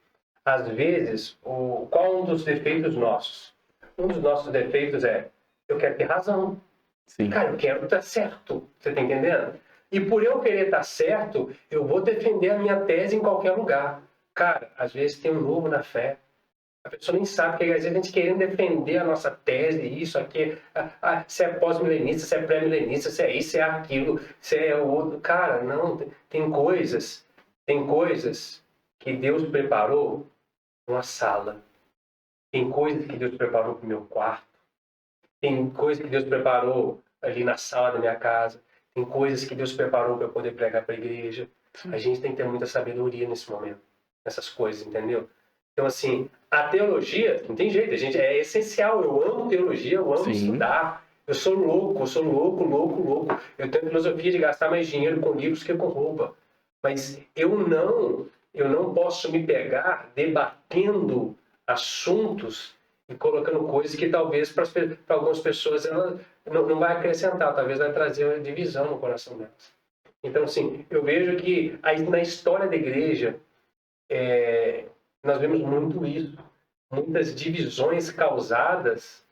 às vezes, qual um dos defeitos nossos? Um dos nossos defeitos é, eu quero ter razão. Sim. Cara, eu quero estar certo, você tá entendendo? E por eu querer estar certo, eu vou defender a minha tese em qualquer lugar. Cara, às vezes tem um novo na fé. A pessoa nem sabe, porque às vezes a gente querendo defender a nossa tese, isso, aqui, se é pós-milenista, se é pré-milenista, se é isso, se é aquilo, se é o outro. Cara, não, tem coisas que Deus preparou numa sala. Tem coisas que Deus preparou para o meu quarto. Tem coisas que Deus preparou ali na sala da minha casa. Tem coisas que Deus preparou para eu poder pregar para a igreja. A gente tem que ter muita sabedoria nesse momento, nessas coisas, entendeu? Então, assim, a teologia, não tem jeito, a gente é essencial. Eu amo teologia, eu amo Sim. estudar. Eu sou louco. Eu tenho filosofia de gastar mais dinheiro com livros que com roupa. Mas eu não posso me pegar debatendo assuntos e colocando coisas que talvez para algumas pessoas ela não vai acrescentar, talvez vai trazer uma divisão no coração delas. Então, assim, eu vejo que aí, na história da igreja, nós vemos muito isso. Muitas divisões causadas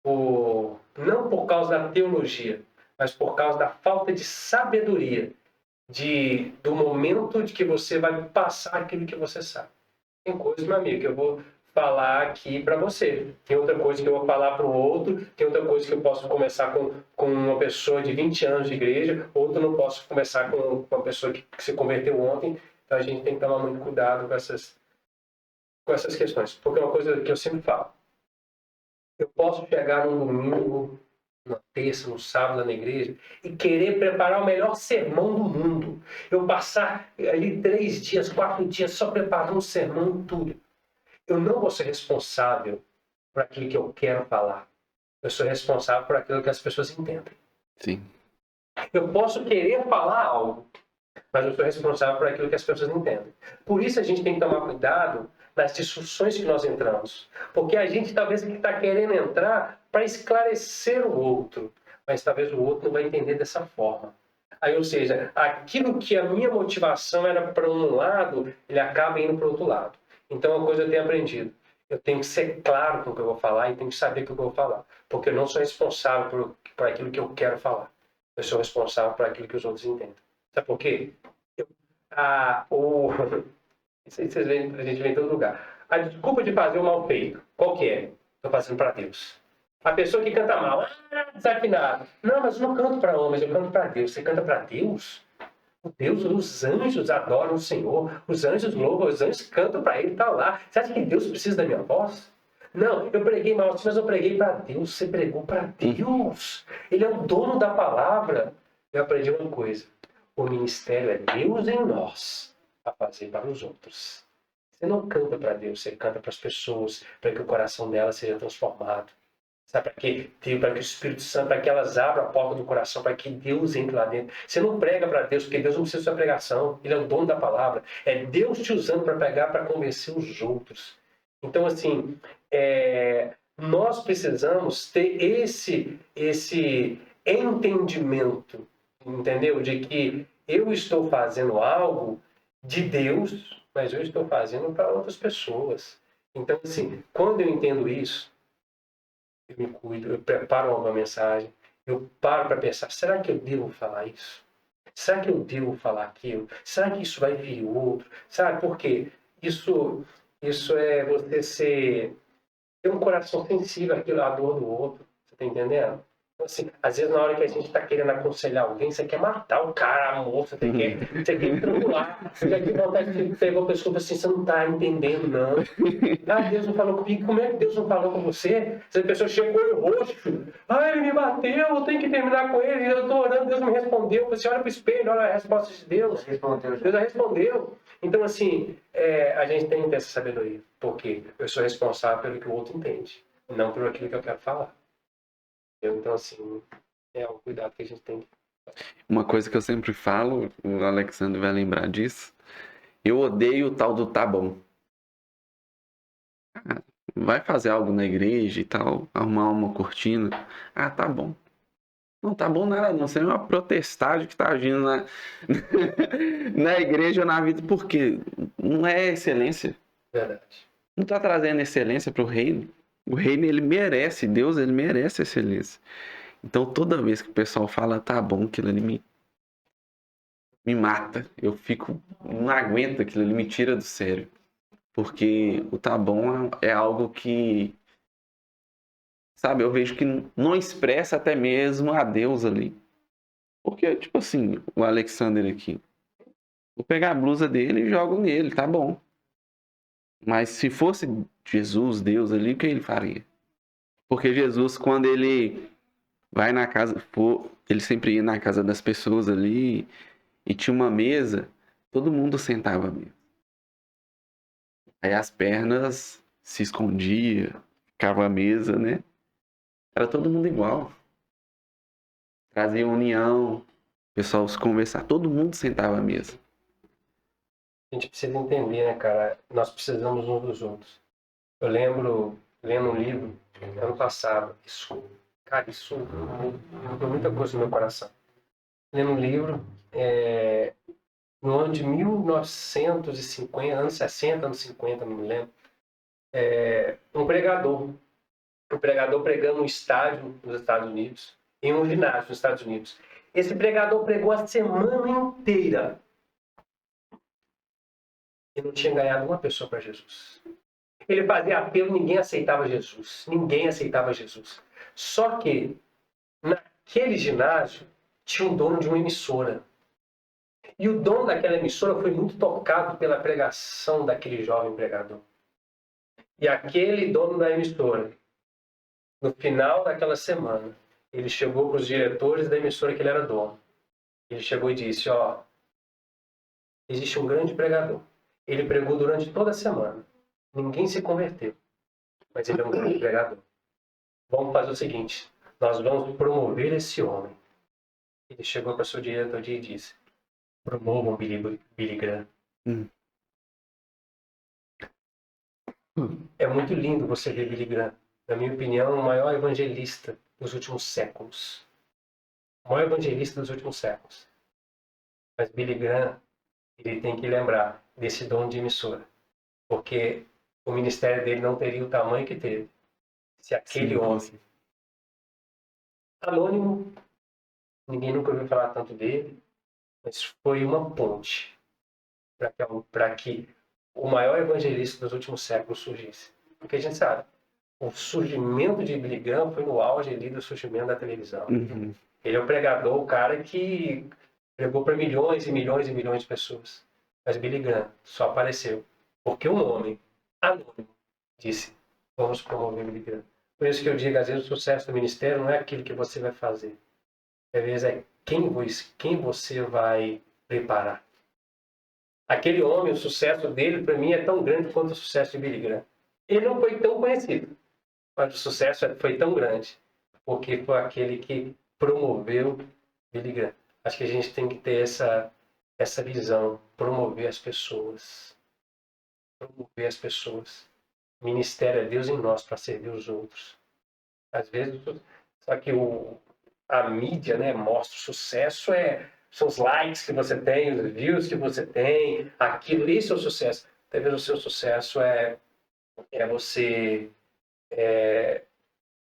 não por causa da teologia, mas por causa da falta de sabedoria, do momento de que você vai passar aquilo que você sabe. Tem coisas, meu amigo, que eu vou falar aqui para você. Tem outra coisa que eu vou falar para o outro. Tem outra coisa que eu posso começar com uma pessoa de 20 anos de igreja. Outra não posso começar com uma pessoa que se converteu ontem. Então a gente tem que tomar muito cuidado com essas questões. Porque é uma coisa que eu sempre falo. Eu posso chegar num domingo, na terça, no sábado na igreja e querer preparar o melhor sermão do mundo. Eu passar ali 3 dias, 4 dias só preparando um sermão e tudo. Eu não vou ser responsável por aquilo que eu quero falar. Eu sou responsável por aquilo que as pessoas entendem. Sim. Eu posso querer falar algo, mas eu sou responsável por aquilo que as pessoas entendem. Por isso a gente tem que tomar cuidado nas discussões que nós entramos. Porque a gente talvez está querendo entrar para esclarecer o outro, mas talvez o outro não vai entender dessa forma. Aí, ou seja, aquilo que a minha motivação era para um lado, ele acaba indo para o outro lado. Então, uma coisa eu tenho aprendido. Eu tenho que ser claro com o que eu vou falar e tenho que saber o que eu vou falar. Porque eu não sou responsável por aquilo que eu quero falar. Eu sou responsável por aquilo que os outros entendem. Sabe por quê? Isso aí a gente vê em todo lugar. A desculpa de fazer o mal feito, qual que é? Estou fazendo para Deus. A pessoa que canta mal, desafinado. Não, mas eu não canto para homens, eu canto para Deus. Você canta para Deus? Deus, os anjos adoram o Senhor, os anjos louvam, os anjos cantam para Ele, está lá. Você acha que Deus precisa da minha voz? Não, eu preguei mal, mas eu preguei para Deus. Você pregou para Deus. Ele é o dono da palavra. Eu aprendi uma coisa. O ministério é Deus em nós, a fazer para os outros. Você não canta para Deus, você canta para as pessoas, para que o coração delas seja transformado. Sabe, para que o Espírito Santo, para que elas abram a porta do coração, para que Deus entre lá dentro. Você não prega para Deus, porque Deus não precisa da sua pregação. Ele é o dono da palavra. É Deus te usando para pregar, para convencer os outros. Então, assim, nós precisamos ter esse entendimento, entendeu? De que eu estou fazendo algo de Deus, mas eu estou fazendo para outras pessoas. Então, assim, quando eu entendo isso, eu me cuido, eu preparo uma mensagem, eu paro para pensar, será que eu devo falar isso? Será que eu devo falar aquilo? Será que isso vai vir outro? Sabe por quê? Isso é você ter um coração sensível à dor do outro. Você tá entendendo? Então, assim, às vezes na hora que a gente está querendo aconselhar alguém, você quer matar o cara, a moça, você quer estrangular. Eu já tive vontade de pegar uma pessoa e falar assim, você não está entendendo, não. Ah, Deus não falou comigo. Como é que Deus não falou com você? Se a pessoa chega com o olho roxo. Ah, ele me bateu, eu tenho que terminar com ele. Eu estou orando, Deus me respondeu. Você olha para o espelho, olha a resposta de Deus. Deus já respondeu. Então, assim, a gente tem que ter essa sabedoria. Porque eu sou responsável pelo que o outro entende, não pelo aquilo que eu quero falar. Então, assim, é um cuidado que a gente tem que... Uma coisa que eu sempre falo, o Alexandre vai lembrar disso, eu odeio o tal do tá bom. Vai fazer algo na igreja e tal, arrumar uma cortina. Ah, tá bom. Não tá bom nada não, você é uma protestade que tá agindo na igreja ou na vida, porque não é excelência. Verdade. Não tá trazendo excelência pro reino. O reino, ele merece, Deus, ele merece excelência. Então, toda vez que o pessoal fala, tá bom, aquilo ali me mata. Eu fico, não aguento aquilo ali, me tira do sério. Porque o tá bom é algo que, sabe, eu vejo que não expressa até mesmo a Deus ali. Porque, tipo assim, o Alexander aqui, vou pegar a blusa dele e jogo nele, tá bom. Mas se fosse Jesus, Deus ali, o que ele faria? Porque Jesus, quando ele vai na casa, ele sempre ia na casa das pessoas ali e tinha uma mesa, todo mundo sentava mesmo. Aí as pernas se escondia, ficava a mesa, né? Era todo mundo igual. Trazia união, o pessoal se conversar, todo mundo sentava à mesa. A gente precisa entender, né, cara? Nós precisamos uns dos outros. Eu lembro, lendo um livro, ano passado, isso mudou muita coisa no meu coração. Lendo um livro, no ano de 1950, anos 60, anos 50, não me lembro, um pregador pregando um estádio nos Estados Unidos, em um ginásio nos Estados Unidos. Esse pregador pregou a semana inteira e não tinha ganhado uma pessoa para Jesus. Ele fazia apelo, ninguém aceitava Jesus. Ninguém aceitava Jesus. Só que, naquele ginásio, tinha um dono de uma emissora. E o dono daquela emissora foi muito tocado pela pregação daquele jovem pregador. E aquele dono da emissora, no final daquela semana, ele chegou para os diretores da emissora que ele era dono. Ele chegou e disse, existe um grande pregador. Ele pregou durante toda a semana. Ninguém se converteu. Mas ele é um grande pregador. Vamos fazer o seguinte, nós vamos promover esse homem. Ele chegou para o seu diretor e disse, promovam Billy Graham. É muito lindo você ver Billy Graham. Na minha opinião, o maior evangelista dos últimos séculos. O maior evangelista dos últimos séculos. Mas Billy Graham, ele tem que lembrar desse dom de emissora. Porque o ministério dele não teria o tamanho que teve se aquele homem anônimo, ninguém nunca ouviu falar tanto dele, mas foi uma ponte para que o maior evangelista dos últimos séculos surgisse. Porque a gente sabe, o surgimento de Billy Graham foi no auge ali do surgimento da televisão. Uhum. Ele é o pregador, o cara que pregou para milhões e milhões e milhões de pessoas. Mas Billy Graham só apareceu porque um homem anônimo disse, vamos promover Billy Graham. Por isso que eu digo, às vezes o sucesso do ministério não é aquilo que você vai fazer. Às vezes é quem você vai preparar. Aquele homem, o sucesso dele, para mim, é tão grande quanto o sucesso de Billy Graham. Ele não foi tão conhecido, mas o sucesso foi tão grande, porque foi aquele que promoveu Billy Graham. Acho que a gente tem que ter essa visão, promover as pessoas. Promover as pessoas. O ministério é Deus em nós para servir os outros. Às vezes, só que a mídia, né, mostra o sucesso, são os likes que você tem, os views que você tem, aquilo, isso é o sucesso. Talvez o seu sucesso é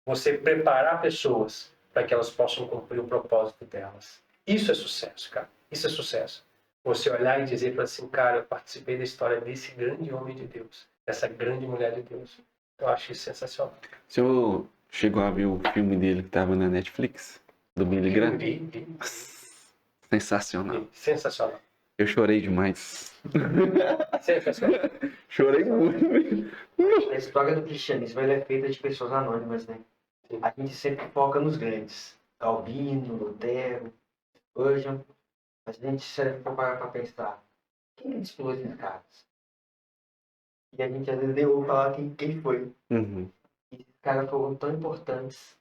você preparar pessoas para que elas possam cumprir o propósito delas. Isso é sucesso, cara. Isso é sucesso. Você olhar e dizer assim, cara, eu participei da história desse grande homem de Deus, dessa grande mulher de Deus. Eu acho isso sensacional. O senhor chegou a ver o filme dele que estava na Netflix? Do Billy Graham? Vi. Sensacional. Sensacional. Eu chorei demais. Sensacional. Chorei muito. A história do cristianismo ela é feita de pessoas anônimas, né? Sim. A gente sempre foca nos grandes. Calvino, Lutero, Spurgeon. Mas a gente sempre for parar para pensar. Quem que discipulou esses caras? E a gente às vezes nem ouve falar quem foi. Uhum. E esses caras foram tão importantes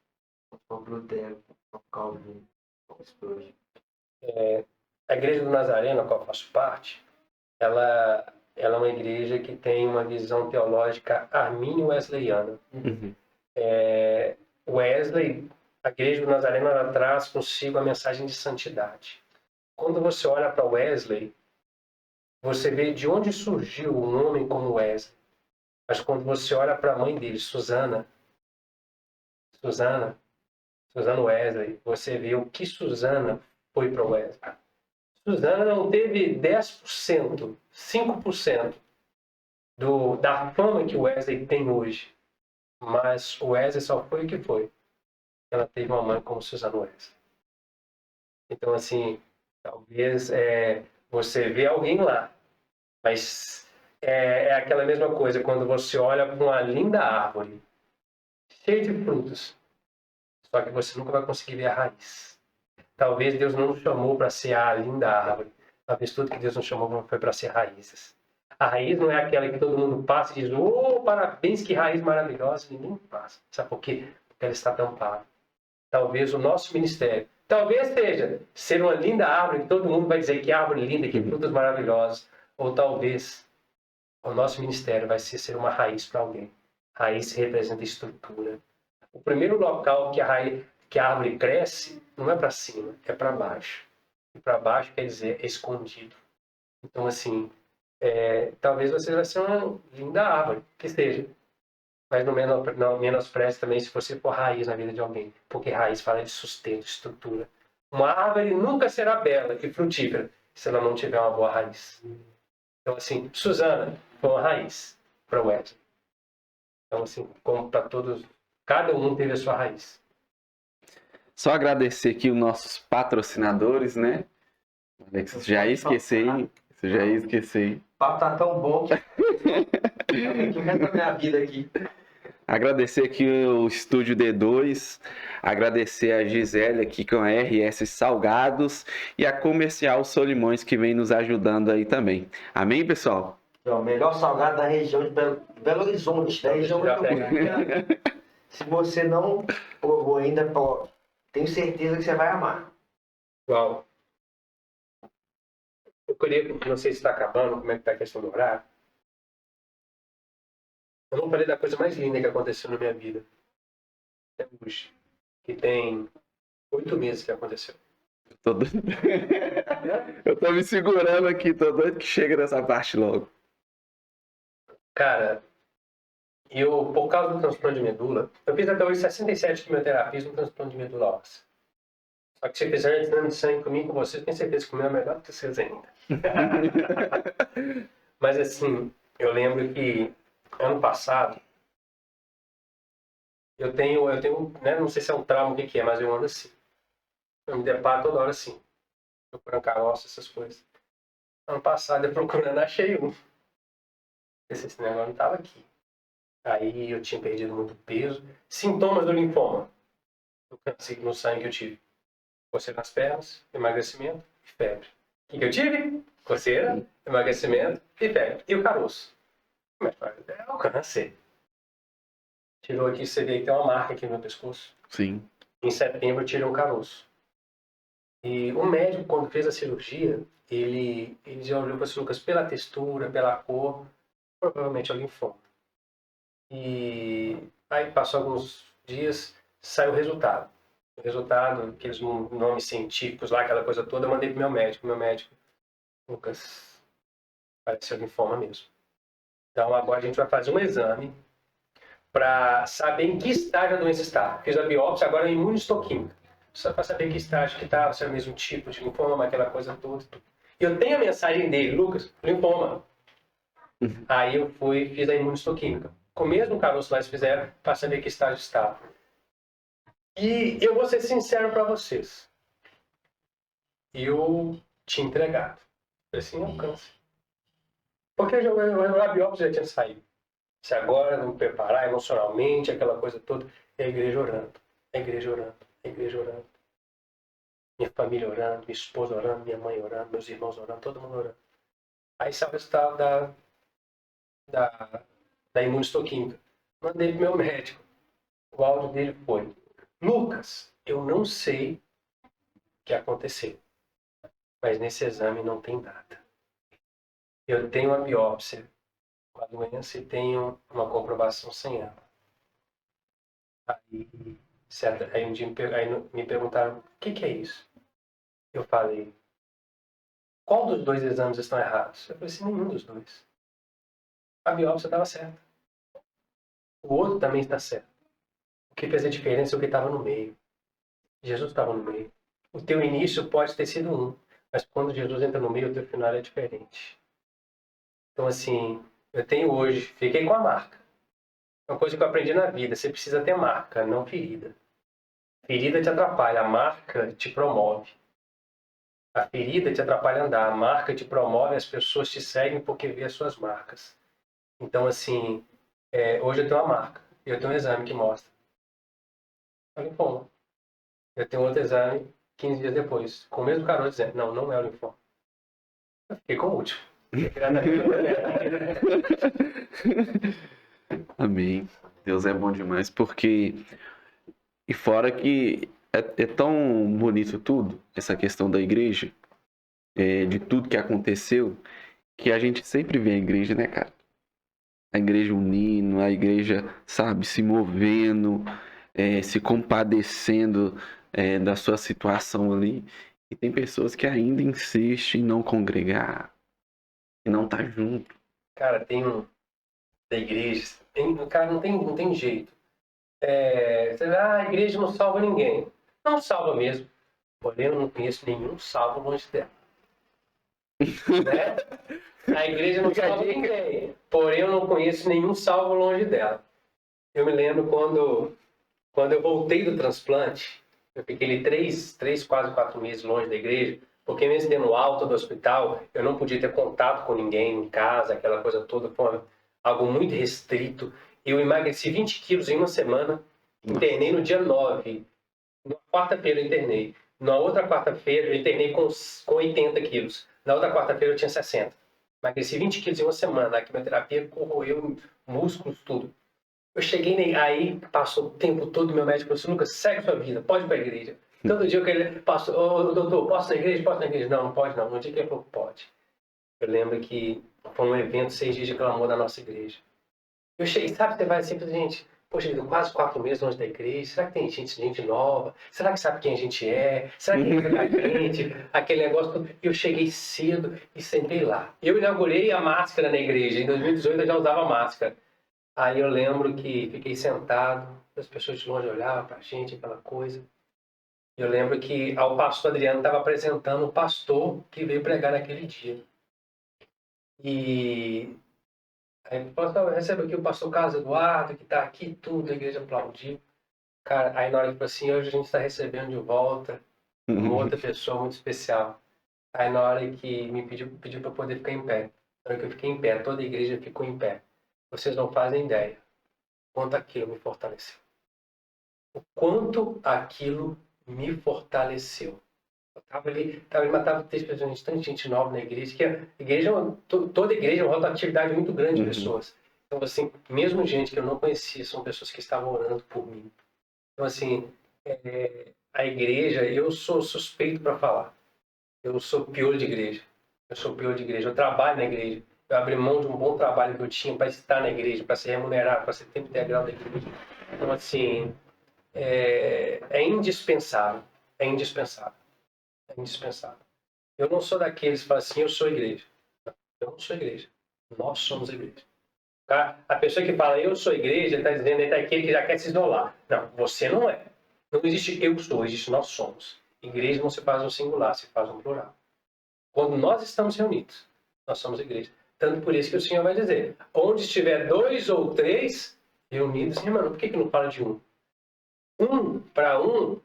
como Lutero, como Calvino, como Spurgeon. A Igreja do Nazareno, a qual eu faço parte, ela é uma igreja que tem uma visão teológica armínio-wesleyana. Uhum. Wesley, a Igreja do Nazareno, ela traz consigo a mensagem de santidade. Quando você olha para Wesley, você vê de onde surgiu um homem como Wesley. Mas quando você olha para a mãe dele, Susana Wesley, você vê o que Susana foi para Wesley. Susana não teve 10%, 5% da fama que o Wesley tem hoje. Mas o Wesley só foi o que foi. Ela teve uma mãe como Susana Wesley. Então, assim, talvez você vê alguém lá, mas é aquela mesma coisa quando você olha para uma linda árvore, cheia de frutos, só que você nunca vai conseguir ver a raiz. Talvez Deus não nos chamou para ser a linda árvore. Talvez tudo que Deus nos chamou foi para ser raízes. A raiz não é aquela que todo mundo passa e diz, oh, parabéns, que raiz maravilhosa. Ninguém passa. Sabe por quê? Porque ela está tampada. Talvez o nosso ministério, talvez seja ser uma linda árvore que todo mundo vai dizer que árvore linda, que frutos maravilhosos. Ou talvez o nosso ministério vai ser uma raiz para alguém. Raiz representa estrutura. O primeiro local que a árvore cresce não é para cima, é para baixo. E para baixo quer dizer é escondido. Então, assim, talvez você vai ser uma linda árvore, que seja. Mas não menospreze também se você for raiz na vida de alguém. Porque raiz fala de sustento, estrutura. Uma árvore nunca será bela e frutífera se ela não tiver uma boa raiz. Então, assim, Susana foi uma raiz para o Wesley. Então, assim, como para todos, cada um teve a sua raiz. Só agradecer aqui os nossos patrocinadores, né? Alex, já ia esquecer. O papo tá tão bom que eu resto da minha vida aqui. Agradecer aqui o Estúdio D2, agradecer a Gisele aqui com a RS Salgados e a Comercial Solimões que vem nos ajudando aí também. Amém, pessoal? É o melhor salgado da região de Belo Horizonte, da região metropolitana. Se você não provou ainda, prove. Tenho certeza que você vai amar. Uau. Eu queria, não sei se está acabando, como é que está a questão do horário. Eu não falei da coisa mais linda que aconteceu na minha vida. Até hoje. Que tem 8 meses que aconteceu. Eu tô me segurando aqui, tô doido que chega nessa parte logo. Cara, eu, por causa do transplante de medula, eu fiz até hoje 67 quimioterapias no transplante de medula óssea. Só que se fizer exame de sangue comigo, com vocês, tenho certeza que o meu é melhor do que vocês ainda. Mas assim, eu lembro que ano passado, eu tenho, né, não sei se é um trauma, o que é, mas eu ando assim. Eu me deparo toda hora assim, procurando caroço, essas coisas. Ano passado, eu procurando, achei um. Esse negócio não estava aqui. Aí eu tinha perdido muito peso. Sintomas do linfoma. Eu cansei no sangue que eu tive. Coceira nas pernas, emagrecimento e febre. O que eu tive? Coceira, emagrecimento e febre. E o caroço. Mas é o câncer. Tirou aqui, você vê que tem uma marca aqui no meu pescoço. Sim. Em setembro eu tirei um caroço. E o médico, quando fez a cirurgia, ele já olhou para as Lucas pela textura, pela cor, provavelmente é o linfoma. E aí passou alguns dias, saiu o resultado. O resultado, aqueles nomes científicos lá, aquela coisa toda, eu mandei pro meu médico. Meu médico, Lucas, parece ser linfoma mesmo. Então agora a gente vai fazer um exame para saber em que estágio a doença está. Fiz a biópsia, agora é imunistoquímica. só para saber que estágio que estava, se é o mesmo tipo de linfoma, aquela coisa toda. Eu tenho a mensagem dele, Lucas, linfoma. Aí eu fui, fiz a imunistoquímica. Com o mesmo caroço lá eles fizeram para saber que estágio estava. E eu vou ser sincero para vocês. Eu tinha entregado. Falei assim, é um câncer. Porque a biópsia já tinha saído. Se agora eu vou me preparar emocionalmente, aquela coisa toda. E a igreja orando, a igreja orando, a igreja orando. Minha família orando, minha esposa orando, minha mãe orando, meus irmãos orando, todo mundo orando. Aí saiu o resultado da imunistoquímica. Mandei pro meu médico. O áudio dele foi: Lucas, eu não sei o que aconteceu, mas nesse exame não tem nada. Eu tenho uma biópsia com a doença e tenho uma comprovação sem ela. Aí, aí um dia me perguntaram: o que é isso? Eu falei: qual dos dois exames estão errados? Eu falei assim: nenhum dos dois. A biópsia estava certa. O outro também está certo. O que fez a diferença é o que estava no meio. Jesus estava no meio. O teu início pode ter sido um, mas quando Jesus entra no meio, o teu final é diferente. Então, assim, eu tenho hoje, fiquei com a marca. É uma coisa que eu aprendi na vida: você precisa ter marca, não ferida. Ferida te atrapalha, a marca te promove. A ferida te atrapalha a andar, a marca te promove, as pessoas te seguem porque vê as suas marcas. Então, assim, hoje eu tenho uma marca, eu tenho um exame que mostra. É o linfoma. Eu tenho outro exame 15 dias depois, com o mesmo caroço dizendo: não, não é o linfoma. Eu fiquei com o último. Amém. Deus é bom demais, porque... E fora que é tão bonito tudo, essa questão da igreja, de tudo que aconteceu, que a gente sempre vê a igreja, né, cara? A igreja unindo, a igreja, sabe, se movendo, se compadecendo, da sua situação ali. E tem pessoas que ainda insistem em não congregar, em não estar junto. Cara, tem um da igreja, cara, não tem jeito. A igreja não salva ninguém. Não salva mesmo. Porém, eu não conheço nenhum salvo longe dela. Né? A igreja não salva ninguém. Porém, eu não conheço nenhum salvo longe dela. Eu me lembro quando eu voltei do transplante, eu fiquei ali 3, quase 4 meses longe da igreja, porque mesmo tendo alta do hospital, eu não podia ter contato com ninguém em casa, aquela coisa toda, foi algo muito restrito. Eu emagreci 20 quilos em uma semana, internei no dia 9. Na quarta-feira eu internei. Na outra quarta-feira eu internei com 80 quilos. Na outra quarta-feira eu tinha 60. Emagreci 20 quilos em uma semana. A quimioterapia corroeu músculos, tudo. Eu cheguei aí, passou o tempo todo, meu médico falou assim: Lucas, segue sua vida, pode ir para a igreja. Todo dia eu queria, doutor, posso ir na igreja? Posso ir na igreja? Não, não pode não. No dia que ele falou, pode. Eu lembro que foi um evento, 6 dias de clamor da nossa igreja. Eu cheguei, sabe, você vai sempre, gente, poxa, quase 4 meses longe da igreja, será que tem gente nova? Será que sabe quem a gente é? Será que lembra da gente? Aquele negócio todo. Eu cheguei cedo e sentei lá. Eu inaugurei a máscara na igreja, em 2018 eu já usava máscara. Aí eu lembro que fiquei sentado, as pessoas de longe olhavam pra gente, aquela coisa. Eu lembro que o pastor Adriano estava apresentando o pastor que veio pregar naquele dia. E aí, pastor, recebe aqui o pastor Carlos Eduardo, que está aqui, tudo, a igreja aplaudiu. Cara, aí na hora que falou assim: hoje a gente está recebendo de volta uma outra pessoa muito especial. Aí na hora que me pediu para poder ficar em pé. Na hora que eu fiquei em pé, toda a igreja ficou em pé. Vocês não fazem ideia quanto aquilo me fortaleceu. O quanto aquilo me fortaleceu. Eu estava ali, matava tanta gente nova na igreja, que a igreja, toda igreja é uma rotatividade muito grande de pessoas. Então, assim, mesmo gente que eu não conhecia, são pessoas que estavam orando por mim. Então, assim, a igreja, eu sou suspeito para falar. Eu sou piolho de igreja. Eu sou piolho de igreja. Eu trabalho na igreja. Eu abri mão de um bom trabalho que eu tinha para estar na igreja, para ser remunerado, para ser tempo integral da igreja. Então, assim, é indispensável. É indispensável. É indispensável. Eu não sou daqueles que falam assim: eu sou igreja. Eu não sou igreja. Nós somos igreja. Tá? A pessoa que fala eu sou igreja está dizendo que é aquele que já quer se isolar. Não, você não é. Não existe eu sou, existe nós somos. Igreja não se faz um singular, se faz um plural. Quando nós estamos reunidos, nós somos igreja. Tanto por isso que o Senhor vai dizer, onde estiver 2 ou 3 reunidos, irmão, por que não fala de um? Para um,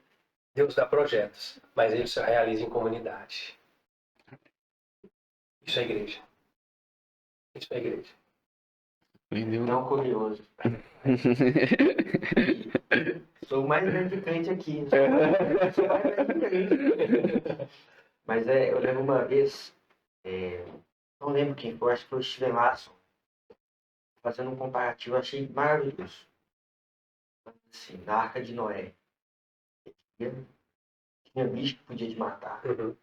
Deus dá projetos, mas ele só realiza em comunidade. Isso é igreja. Isso é igreja. Entendeu? Não curioso. Sou o mais grande crente aqui. Sou o mais grande crente. Mas eu lembro uma vez, não lembro quem foi, acho que foi o Steven Larson, fazendo um comparativo, eu achei maravilhoso. Assim, na Arca de Noé. Tinha bicho que podia te matar. Uhum.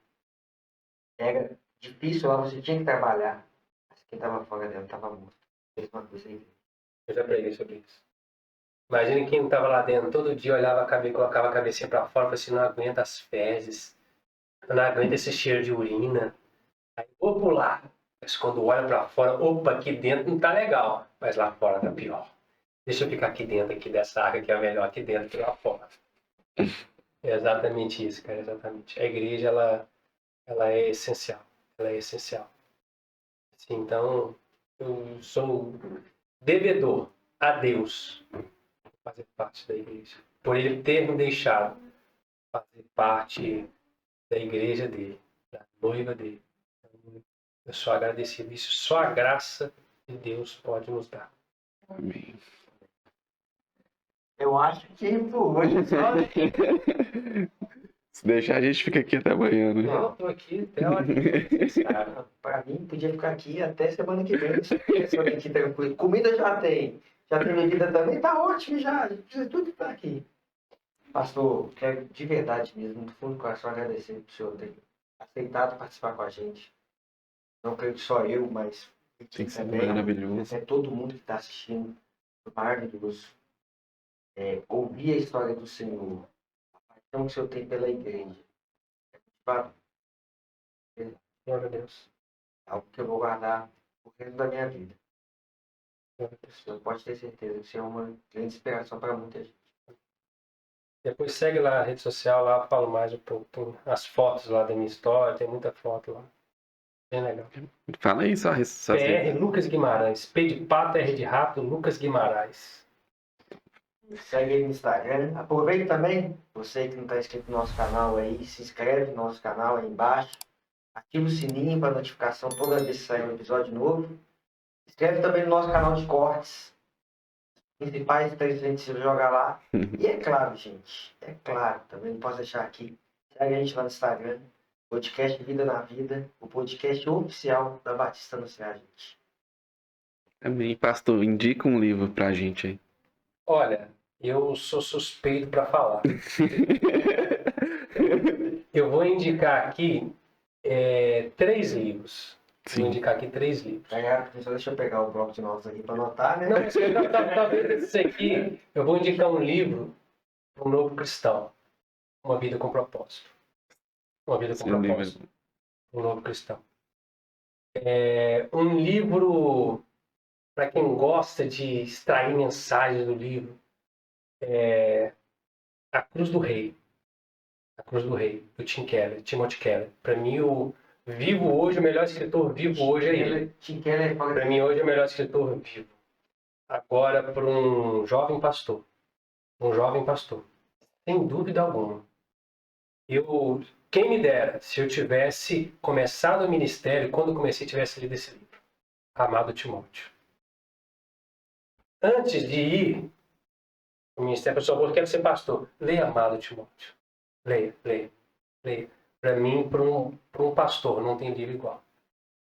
Era difícil lá, você tinha que trabalhar. Mas quem estava fora dela estava morto. Fez uma coisa aí. Eu já preguei sobre isso. Imagina quem estava lá dentro, todo dia olhava a cabeça, colocava a cabecinha para fora e falava assim, não aguenta as fezes, eu não aguento esse cheiro de urina. Aí vou pular. Mas quando olha para fora, opa, aqui dentro não tá legal, mas lá fora tá pior. Deixa eu ficar aqui dentro aqui dessa água que é melhor aqui dentro que lá fora. É exatamente isso, cara, exatamente. A igreja, ela é essencial. Ela é essencial. Assim, então, eu sou devedor a Deus fazer parte da igreja. Por ele ter me deixado fazer parte da igreja dele, da noiva dele. Então, eu sou agradecido. Isso só a graça de Deus pode nos dar. Amém. Eu acho que por hoje só. Se deixar, a gente fica aqui até amanhã, né? Eu tô aqui até a hora que Para mim, podia ficar aqui até semana que vem. Semana aqui tranquilo. Comida já tem bebida também, tá ótimo já. A gente precisa tudo estar aqui. Pastor, quero de verdade mesmo, do fundo do coração, agradecer por senhor ter aceitado participar com a gente. Não creio que só eu, mas Tem que ser também, maravilhoso. todo mundo que está assistindo. Maravilhoso. Ouvir a história do Senhor, a paixão que o Senhor tem pela igreja. glória a Deus. Algo que eu vou guardar o resto da minha vida. Glória a Deus. Você pode ter certeza que isso é uma grande inspiração para muita gente. Depois segue lá a rede social, lá eu falo mais um pouco. Tem as fotos lá da minha história, tem muita foto lá. Bem legal. Fala aí só. PR Lucas Guimarães. P de pato, R de rato, Lucas Guimarães. Segue aí no Instagram. Aproveita também, você que não está inscrito no nosso canal aí, se inscreve no nosso canal aí embaixo. Ativa o sininho para notificação toda vez que sair um episódio novo. Inscreve também no nosso canal de cortes. Principais presentes você joga lá. E é claro, gente, também não posso deixar aqui. Segue a gente lá no Instagram. Podcast Vida na Vida, o podcast oficial da Batista Anunciar, gente. Também, pastor, indica um livro pra gente aí. Olha, eu sou suspeito para falar. Eu vou indicar aqui 3 livros. Sim. Vou indicar aqui 3 livros. Só deixa eu pegar o bloco de notas aqui para anotar, né? Não, mas talvez esse aqui, eu vou indicar um livro para um novo cristão. Uma vida com propósito. Uma vida com propósito. Um novo cristão. Um livro para quem gosta de extrair mensagens do livro. A Cruz do Rei. A Cruz do Rei, do Timothy Keller. Para mim, o melhor escritor vivo hoje é ele. Tim Keller fala Para mim, hoje é o melhor escritor vivo. Agora, para um jovem pastor. Sem dúvida alguma. Quem me dera se eu tivesse começado o ministério, quando eu comecei, tivesse lido esse livro. Amado Timóteo. Antes de ir ao ministério, pessoal, eu quero ser pastor. Leia Amado Timóteo. Leia. Para mim, para um pastor, não tem livro igual.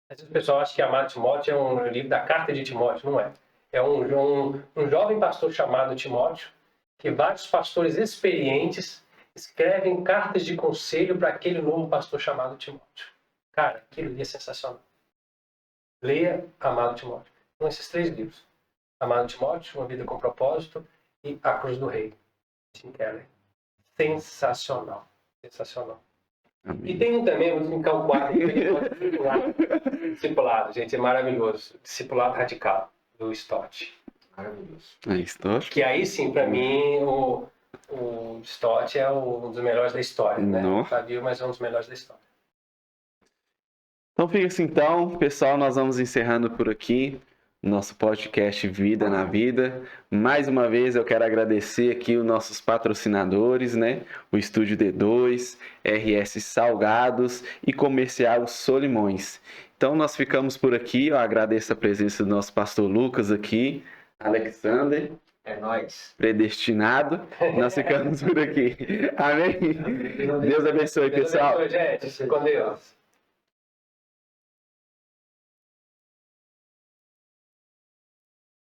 Às vezes o pessoal acha que Amado Timóteo é um livro da carta de Timóteo. Não é. É um jovem pastor chamado Timóteo, que vários pastores experientes escrevem cartas de conselho para aquele novo pastor chamado Timóteo. Cara, aquilo ali é sensacional. Leia Amado Timóteo. Então, esses 3 livros. Amado Timóteo, Uma Vida com Propósito e A Cruz do Rei. Tim Keller. Sensacional. Amém. E tem um também, vou indicar o 4, Discipulado, gente, é maravilhoso. Discipulado Radical, do Stott. maravilhoso. Aí, estou. Que aí sim, para mim, O Stott é um dos melhores da história, né? Não. O Fabio, mas é um dos melhores da história. Então fica assim então, pessoal, nós vamos encerrando por aqui nosso podcast Vida na Vida. Mais uma vez eu quero agradecer aqui os nossos patrocinadores, né? O Estúdio D2, RS Salgados e Comercial Solimões. Então nós ficamos por aqui, eu agradeço a presença do nosso pastor Lucas aqui, Alexander. É nóis. Predestinado, nós ficamos por aqui. Amém? Deus abençoe, Deus pessoal. abençoe, gente. Com Deus.